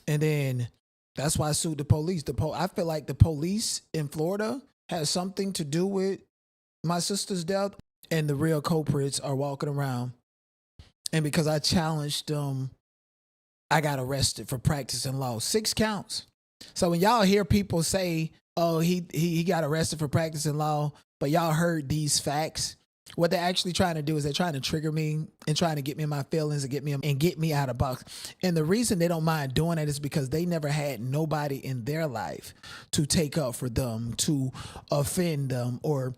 and then that's why I sued the police. I feel like the police in Florida has something to do with my sister's death, and the real culprits are walking around. And because I challenged them, I got arrested for practicing law. 6 counts. So when y'all hear people say, oh, he got arrested for practicing law, but y'all heard these facts, what they're actually trying to do is they're trying to trigger me and trying to get me in my feelings and get me out of box. And the reason they don't mind doing that is because they never had nobody in their life to take up for them, to offend them or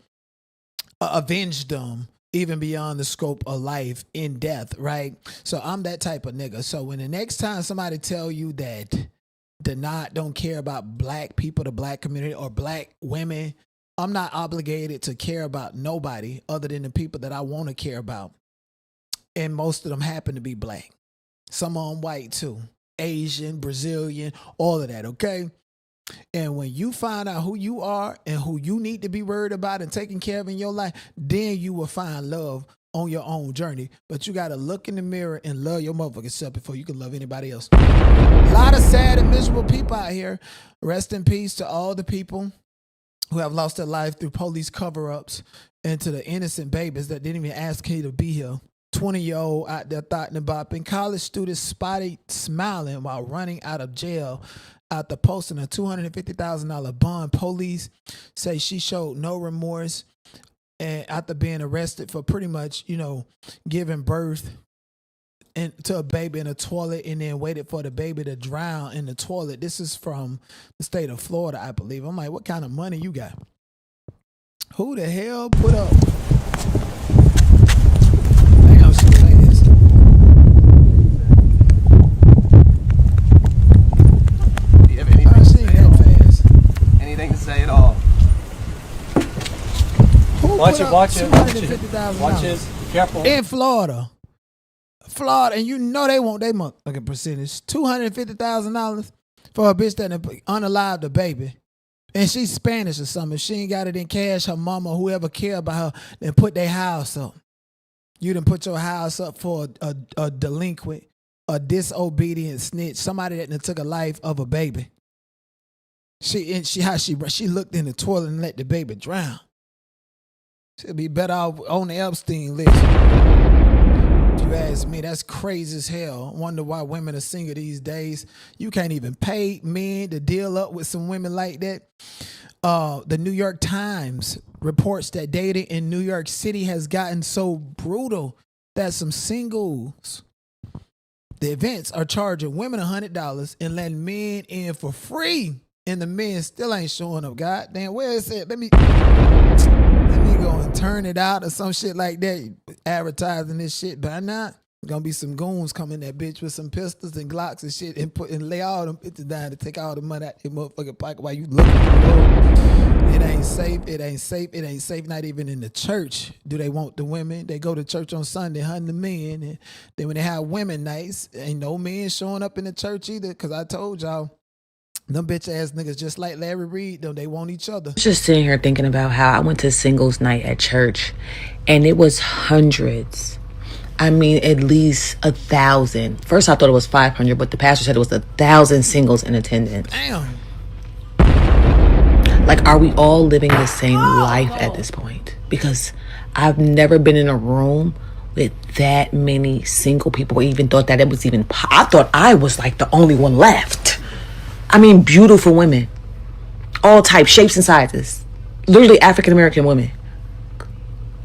avenge them, even beyond the scope of life in death, right? So I'm that type of nigga. So when the next time somebody tell you that don't care about black people, the black community, or black women, I'm not obligated to care about nobody other than the people that I want to care about. And most of them happen to be black. Some of them white too. Asian, Brazilian, all of that, okay? And when you find out who you are and who you need to be worried about and taking care of in your life, then you will find love on your own journey. But you got to look in the mirror and love your motherfucking self before you can love anybody else. A lot of sad and miserable people out here. Rest in peace to all the people who have lost their life through police cover-ups, and to the innocent babies that didn't even ask you to be here. 20-year-old out there thoughting and bopping. College students spotted smiling while running out of jail after posting a $250,000 bond. Police say she showed no remorse and after being arrested for pretty much, giving birth to a baby in a toilet and then waited for the baby to drown in the toilet. This is from the state of Florida, I believe. I'm like, what kind of money you got? Who the hell put up? Damn, she fast. Do you have anything to say at all? Anything to say at all? Watch it. Careful. In Florida, and you know they want their motherfucking percentage. $250,000 for a bitch that unalived a baby. And she's Spanish or something. If she ain't got it in cash, her mama, whoever care about her, then put their house up. You done put your house up for a delinquent, a disobedient snitch, somebody that done took a life of a baby. She looked in the toilet and let the baby drown. She'll be better off on the Epstein list. If you ask me, that's crazy as hell. I wonder why women are single these days. You can't even pay men to deal up with some women like that. The New York Times reports that dating in New York City has gotten so brutal that some singles, the events are charging women $100 and letting men in for free and the men still ain't showing up. God damn, where is it? Let me go and turn it out or some shit like that. Advertising this shit by now. Gonna be some goons coming that bitch with some pistols and Glocks and shit and lay all them bitches down to take all the money out your motherfucking pocket while you looking for it. It ain't safe. It ain't safe. It ain't safe. Not even in the church do they want the women. They go to church on Sunday, hunting the men, and then when they have women nights, ain't no men showing up in the church either. Cause I told y'all, them bitch ass niggas just like Larry Reed, though they want each other. Just sitting here thinking about how I went to singles night at church, and it was hundreds. I mean, at least 1,000. First, I thought it was 500, but the pastor said it was 1,000 singles in attendance. Damn. Like, are we all living the same life at this point? Because I've never been in a room with that many single people, or even thought that it was even. I thought I was like the only one left. I mean, beautiful women, all types, shapes, and sizes. Literally African American women.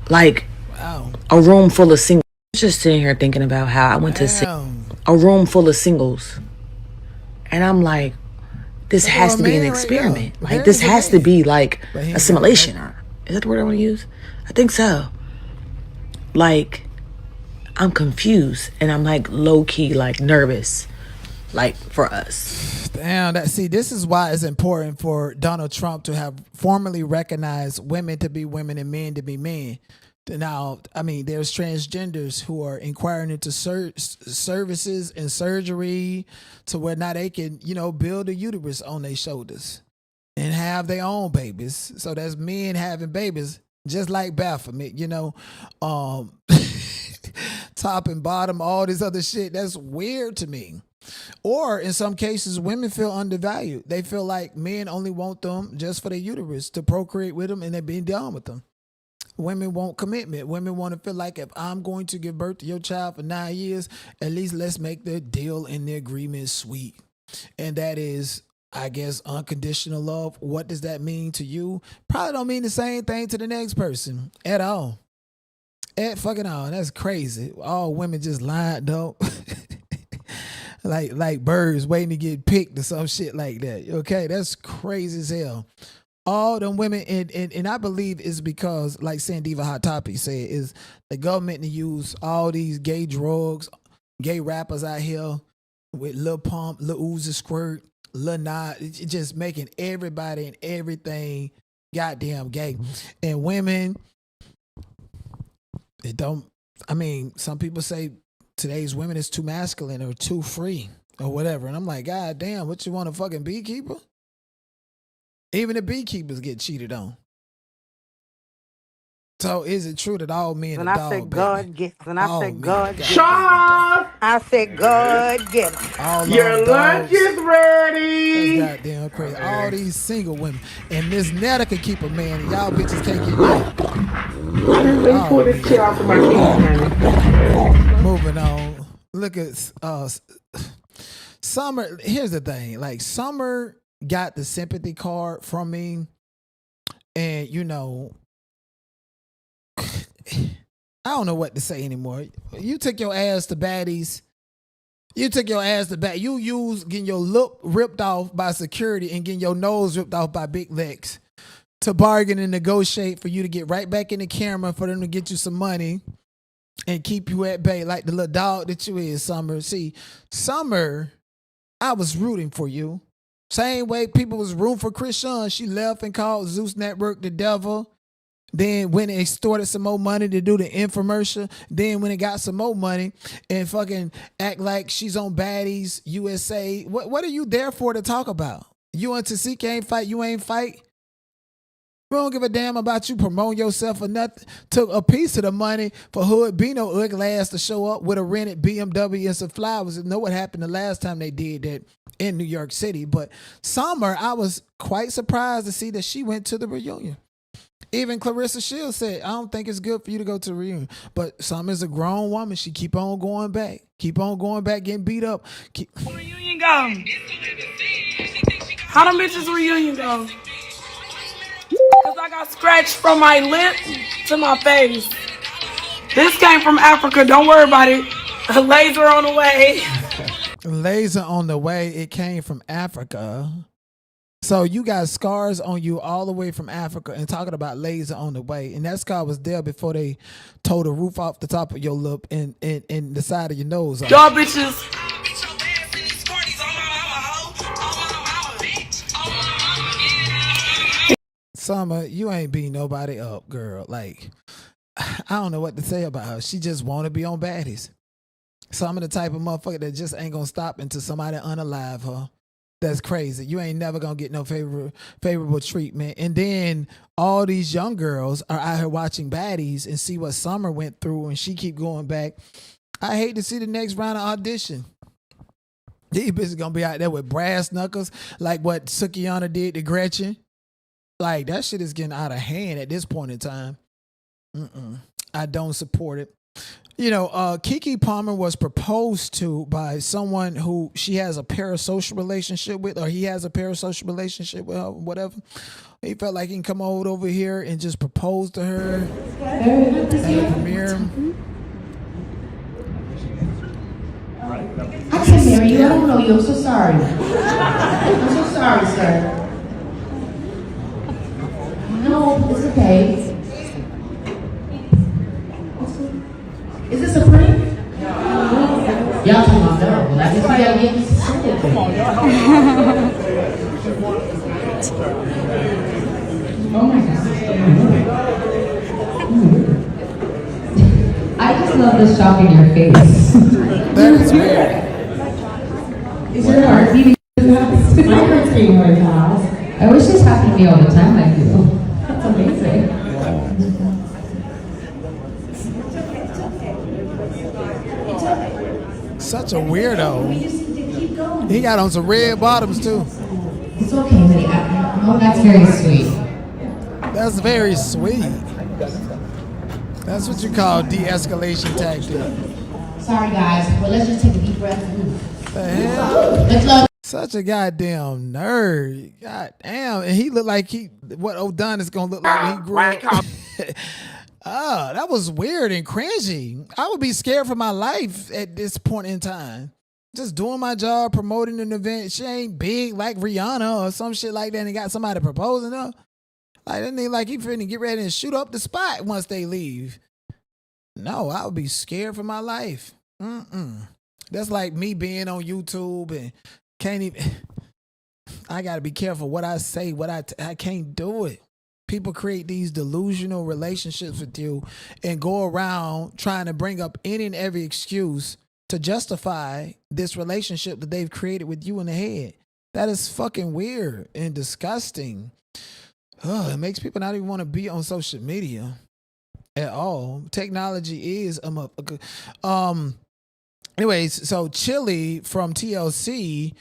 Like, wow. A room full of singles. Just sitting here thinking about how I went to a room full of singles, and I'm like, this has to be an experiment. Right, like, this has to be like assimilation. Or is that the word I want to use? I think so. Like, I'm confused, and I'm like low key, like nervous, like for us. Damn, this is why it's important for Donald Trump to have formally recognized women to be women and men to be men. Now, I mean, there's transgenders who are inquiring into services and surgery to where now they can, build a uterus on their shoulders and have their own babies. So that's men having babies, just like Baphomet, top and bottom, all this other shit. That's weird to me. Or in some cases, women feel undervalued. They feel like men only want them just for their uterus to procreate with them and they're being done with them. Women want commitment. Women want to feel like, if I'm going to give birth to your child for 9 years, at least let's make the deal and the agreement sweet. And that is, I guess, unconditional love. What does that mean to you? Probably don't mean the same thing to the next person at all. At fucking all. That's crazy. All women just lined up like birds waiting to get picked or some shit like that. Okay, that's crazy as hell. All them women, and I believe it's because, like Sandiva Hot Topic said, is the government to use all these gay drugs, gay rappers out here with Lil Pump, Lil Uzi Squirt, Lil Nas, it's just making everybody and everything goddamn gay. And women, some people say today's women is too masculine or too free or whatever. And I'm like, God damn, what you want, a fucking beekeeper? Even the beekeepers get cheated on. So is it true that all men are dog baby? I said God get them. Your lunch is ready. That's goddamn crazy. All these single women. And Miss Netta can keep a man and y'all bitches can't get one. Let me pull this chair off of my feet. Moving on. Look at Summer. Here's the thing. Like, Summer got the sympathy card from me, and I don't know what to say anymore. You took your ass to baddies. You getting your lip ripped off by security and getting your nose ripped off by Big Lex to bargain and negotiate for you to get right back in the camera for them to get you some money and keep you at bay like the little dog that you is, Summer. See, Summer, I was rooting for you. Same way people was rooting for Christian. She left and called Zeus Network the devil. Then when it extorted some more money to do the infomercial. Then when it got some more money and fucking act like she's on Baddies USA. What are you there for to talk about? You and Tasika ain't fight. You ain't fight. We don't give a damn about you promoting yourself or nothing. Took a piece of the money for Hood Bino ugly ass to show up with a rented BMW and some flowers. You know what happened the last time they did that in New York City. But Summer, I was quite surprised to see that she went to the reunion. Even Clarissa Shields said, I don't think it's good for you to go to the reunion. But Summer's a grown woman. She keep on going back. Keep on going back, getting beat up. Reunion go. How them bitches reunion go? Because I got scratched from my lip to my face. This came from Africa. Don't worry about it. A laser on the way. Laser on the way. It came from Africa. So you got scars on you all the way from Africa and talking about laser on the way. And that scar was there before they tore the roof off the top of your lip and the side of your nose off. Y'all bitches. Summer, you ain't beating nobody up, girl. Like, I don't know what to say about her. She just want to be on baddies. Some of the type of motherfucker that just ain't gonna stop until somebody unalive her. That's crazy. You ain't never gonna get no favorable treatment. And then all these young girls are out here watching baddies and see what Summer went through, and she keep going back. I hate to see the next round of audition. These bitches gonna be out there with brass knuckles, like what Sukiyana did to Gretchen. Like, that shit is getting out of hand at this point in time. I don't support it. You know, Keke Palmer was proposed to by someone who she has a parasocial relationship with, or he has a parasocial relationship with her, whatever. He felt like he can come over here and just propose to her at the premiere. I can't marry you. I don't know you. I'm so sorry. I'm so sorry, sir. No, it's okay. Is this a prank? Y'all talking about no. Well, I guess we gotta get this to come on, y'all. Oh my God. I just love the shock in your face. That is weird. Is your heart beating fast? My heart's beating really fast. I wish this happened to me all the time like you. That's amazing. Such a weirdo. He got on some red bottoms too. It's okay, buddy. Oh, that's very sweet. That's very sweet. That's what you call de-escalation tactic. Sorry, guys. Well, let's just take a deep breath. The hell? Such a goddamn nerd. God damn. And he looked like what O'Donnell is gonna look like when he grew up. Oh, that was weird and cringy. I would be scared for my life at this point in time. Just doing my job, promoting an event. She ain't big like Rihanna or some shit like that and got somebody proposing her. Like, that nigga like he finna get ready and shoot up the spot once they leave. No, I would be scared for my life. That's like me being on YouTube and can't even. I gotta be careful what I say, I can't do it. People create these delusional relationships with you and go around trying to bring up any and every excuse to justify this relationship that they've created with you in the head. That is fucking weird and disgusting. It makes people not even want to be on social media at all. Technology is a motherfucker. Anyways, so Chili from TLC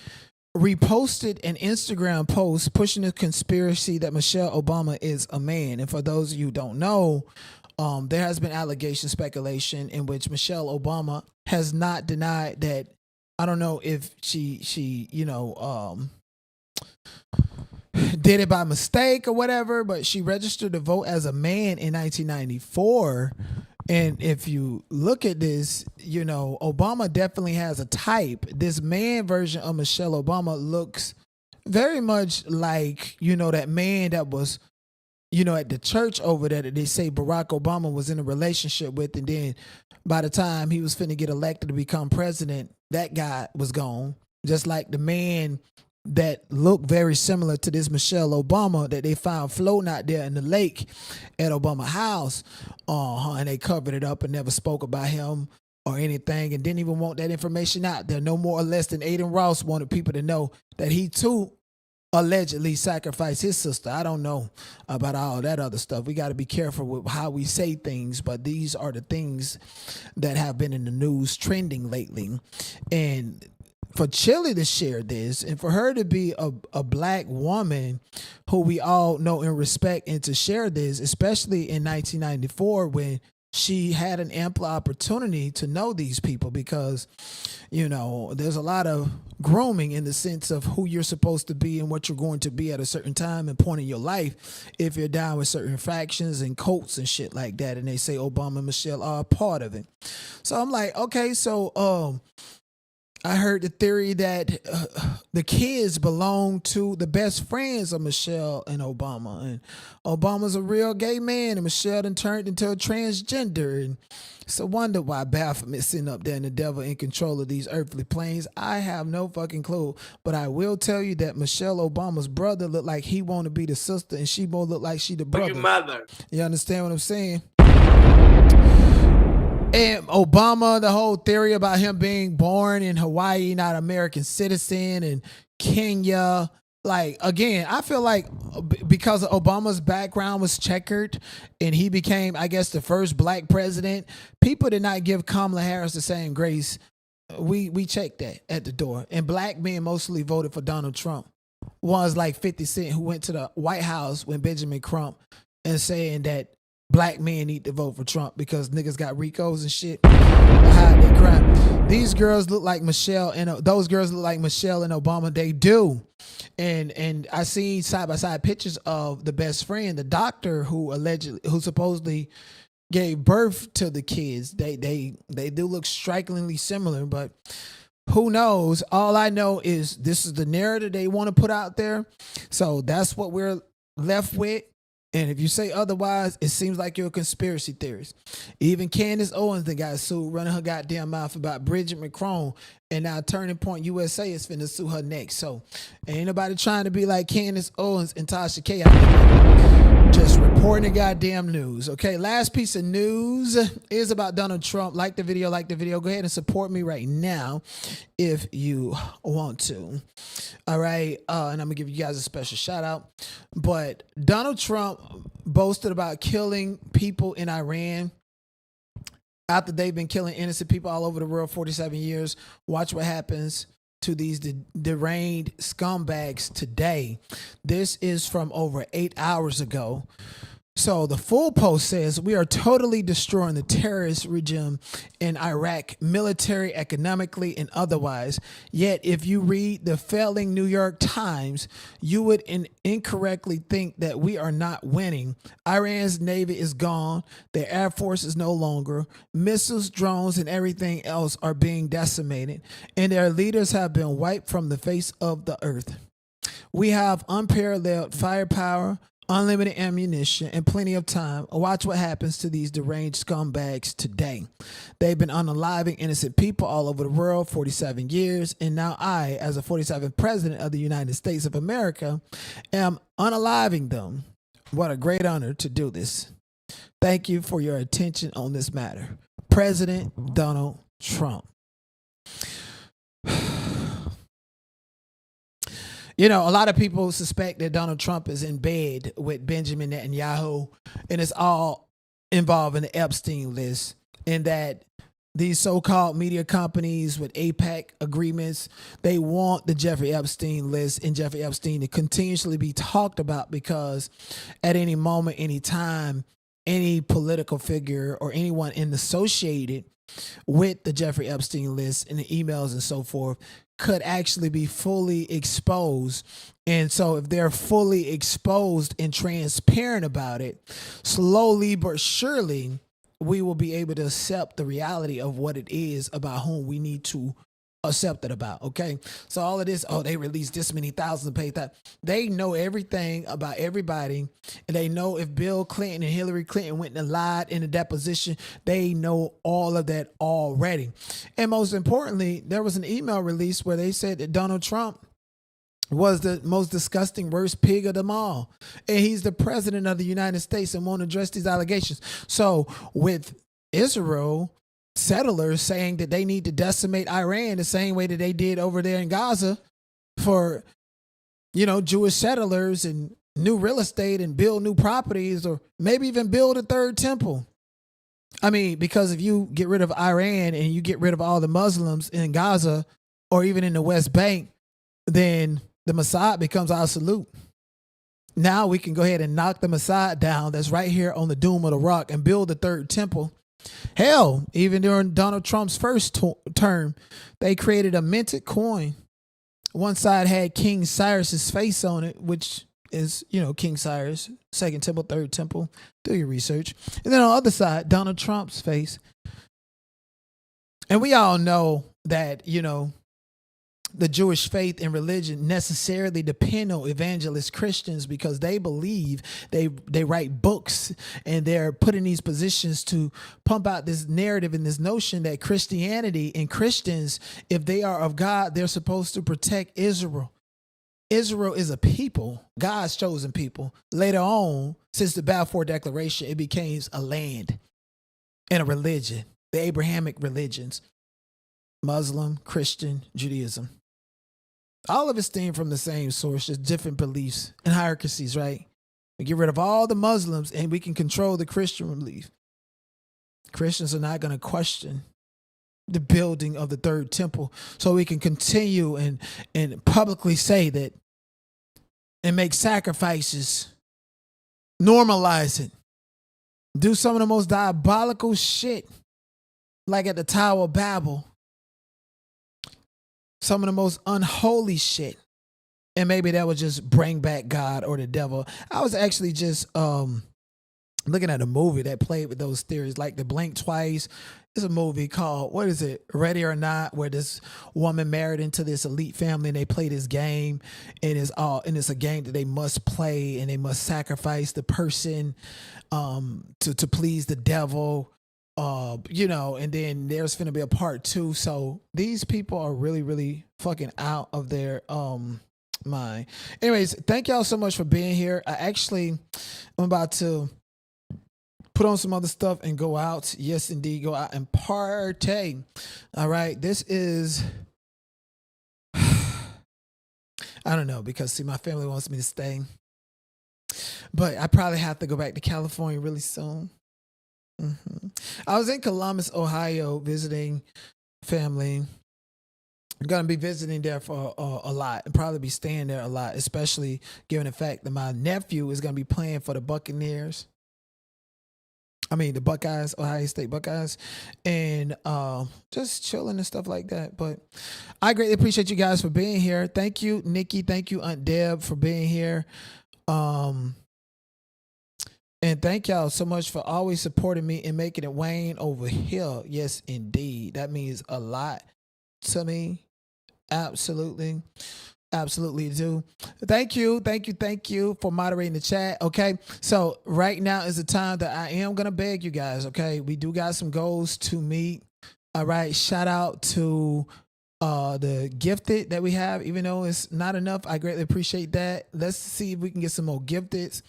reposted an Instagram post pushing the conspiracy that Michelle Obama is a man. And for those of you who don't know, there has been allegation, speculation in which Michelle Obama has not denied that. I don't know if she did it by mistake or whatever, but she registered to vote as a man in 1994. And if you look at this, Obama definitely has a type. This man version of Michelle Obama looks very much like, that man that was, at the church over there that they say Barack Obama was in a relationship with. And then by the time he was finna get elected to become president, that guy was gone. Just like the man that looked very similar to this Michelle Obama that they found floating out there in the lake at Obama house. And they covered it up and never spoke about him or anything and didn't even want that information out there. No more or less than Aiden Ross wanted people to know that he too allegedly sacrificed his sister. I don't know about all that other stuff. We got to be careful with how we say things, but these are the things that have been in the news trending lately. And for Chili to share this and for her to be a black woman who we all know and respect and to share this, especially in 1994 when she had an ample opportunity to know these people because, there's a lot of grooming in the sense of who you're supposed to be and what you're going to be at a certain time and point in your life if you're down with certain factions and cults and shit like that. And they say Obama and Michelle are a part of it. So I'm like, okay, so I heard the theory that the kids belong to the best friends of Michelle and Obama. And Obama's a real gay man, and Michelle done turned into a transgender. And it's a wonder why Baphomet sitting up there and the devil in control of these earthly planes. I have no fucking clue. But I will tell you that Michelle Obama's brother looked like he want to be the sister, and she both look like she the brother. Your mother. You understand what I'm saying? And Obama, the whole theory about him being born in Hawaii, not American citizen, and Kenya. Like, again, I feel like because Obama's background was checkered and he became, I guess, the first black president, people did not give Kamala Harris the same grace. We checked that at the door. And black men mostly voted for Donald Trump. Ones like 50 Cent, who went to the White House with Benjamin Crump and saying that black men need to vote for Trump because niggas got RICOs and shit. Hide their crime. These girls look like Michelle, and those girls look like Michelle and Obama. They do. And I seen side by side pictures of the best friend, the doctor who supposedly gave birth to the kids. They do look strikingly similar, but who knows? All I know is this is the narrative they want to put out there. So that's what we're left with. And if you say otherwise, it seems like you're a conspiracy theorist. Even Candace Owens that got sued running her goddamn mouth about Bridget McCrone, and now Turning Point USA is finna sue her next. So ain't nobody trying to be like Candace Owens and Tasha K. Just reporting the goddamn news. Okay, last piece of news is about Donald Trump. Like the video. Go ahead and support me right now if you want to. All right, and I'm gonna give you guys a special shout out. But Donald Trump boasted about killing people in Iran after they've been killing innocent people all over the world 47 years. Watch what happens to these deranged scumbags today. This is from over 8 hours ago. So the full post says, we are totally destroying the terrorist regime in Iraq, military, economically, and otherwise. Yet, if you read the failing New York Times, you would incorrectly think that we are not winning. Iran's navy is gone. Their air force is no longer. Missiles, drones, and everything else are being decimated. And their leaders have been wiped from the face of the earth. We have unparalleled firepower, unlimited ammunition, and plenty of time. Watch what happens to these deranged scumbags today. They've been unaliving innocent people all over the world 47 years, and now I, as a 47th president of the United States of America, am unaliving them. What a great honor to do this. Thank you for your attention on this matter. President Donald Trump. You know, a lot of people suspect that Donald Trump is in bed with Benjamin Netanyahu, and it's all involving the Epstein list, and that these so-called media companies with AIPAC agreements, they want the Jeffrey Epstein list and Jeffrey Epstein to continuously be talked about, because at any moment, any time, any political figure or anyone associated with the Jeffrey Epstein list and the emails and so forth could actually be fully exposed. And so if they're fully exposed and transparent about it, slowly but surely we will be able to accept the reality of what it is about whom we need to accept it about. Okay, so all of this, they released this many thousands of pages, that they know everything about everybody, and they know if Bill Clinton and Hillary Clinton went and lied in a deposition. They know all of that already. And most importantly, there was an email release where they said that Donald Trump was the most disgusting, worst pig of them all, and he's the president of the United States and won't address these allegations. So with Israel settlers saying that they need to decimate Iran the same way that they did over there in Gaza for, Jewish settlers and new real estate and build new properties, or maybe even build a third temple. I mean, because if you get rid of Iran and you get rid of all the Muslims in Gaza or even in the West Bank, then the Mossad becomes obsolete. Now we can go ahead and knock the Mossad down that's right here on the Dome of the Rock and build a third temple. Hell, even during Donald Trump's first term, they created a minted coin. One side had King Cyrus's face on it, which is, King Cyrus, second temple, third temple. Do your research. And then on the other side, Donald Trump's face. And we all know that, the Jewish faith and religion necessarily depend on evangelist Christians because they believe they write books and they're put in these positions to pump out this narrative and this notion that Christianity and Christians, if they are of God, they're supposed to protect Israel. Israel is a people, God's chosen people. Later on, since the Balfour Declaration, it became a land and a religion, the Abrahamic religions, Muslim, Christian, Judaism. All of it stem from the same source, just different beliefs and hierarchies, right? We get rid of all the Muslims and we can control the Christian belief. Christians are not going to question the building of the third temple, so we can continue and publicly say that and make sacrifices, normalize it, do some of the most diabolical shit, like at the Tower of Babel, some of the most unholy shit, and maybe that would just bring back God or the devil. I was actually just looking at a movie that played with those theories, like The Blink Twice. It's a movie called, what is it, Ready or Not, where this woman married into this elite family and they play this game, and it's a game that they must play and they must sacrifice the person to please the devil. And then there's going to be a part 2. So these people are really, really fucking out of their mind. Anyways, thank y'all so much for being here. I'm about to put on some other stuff and go out. Yes, indeed, go out and party. All right, this is, I don't know, because see, my family wants me to stay, but I probably have to go back to California really soon. I was in Columbus, Ohio, visiting family. I'm going to be visiting there for a lot and probably be staying there a lot, especially given the fact that my nephew is going to be playing for the Buccaneers. The Buckeyes, Ohio State Buckeyes, and just chilling and stuff like that. But I greatly appreciate you guys for being here. Thank you, Nikki. Thank you, Aunt Deb, for being here. And thank y'all so much for always supporting me and making it Wayne over here. Yes, indeed. That means a lot to me. Absolutely. Absolutely do. Thank you for moderating the chat. Okay, so right now is the time that I am gonna beg you guys. Okay, we do got some goals to meet. All right, shout out to the gifted that we have, even though it's not enough. I greatly appreciate that. Let's see if we can get some more gifteds,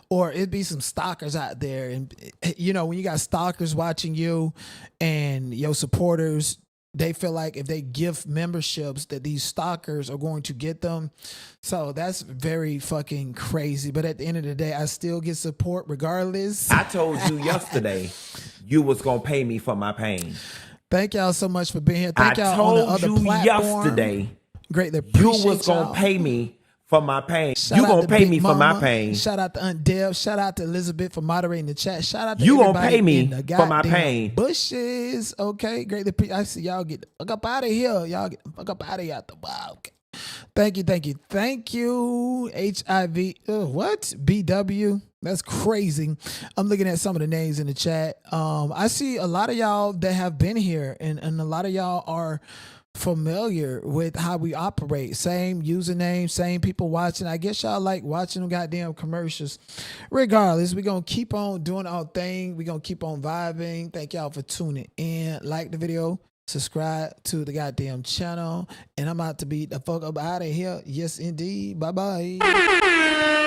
or it'd be some stalkers out there. And when you got stalkers watching you and your supporters, they feel like if they give memberships that these stalkers are going to get them. So that's very fucking crazy. But at the end of the day, I still get support regardless. I told you yesterday you was going to pay me for my pain. Thank y'all so much for being here. Thank y'all on the other platform. Yesterday greatly you was going to pay me for my pain. You gonna pay me for my pain. Shout out to Aunt Deb. Shout out to Elizabeth for moderating the chat. Shout out to you everybody gonna pay me in the for my pain. Bushes. Okay, great. I see y'all get the fuck up out of here. Y'all get the fuck up out of here. Wow. Okay. Thank you. HIV. What? BW. That's crazy. I'm looking at some of the names in the chat. I see a lot of y'all that have been here, and a lot of y'all are familiar with how we operate. Same username, same people watching. I guess y'all like watching them goddamn commercials. Regardless, we're going to keep on doing our thing. We're going to keep on vibing. Thank y'all for tuning in. Like the video, subscribe to the goddamn channel, and I'm about to be the fuck up out of here. Yes, indeed. Bye-bye.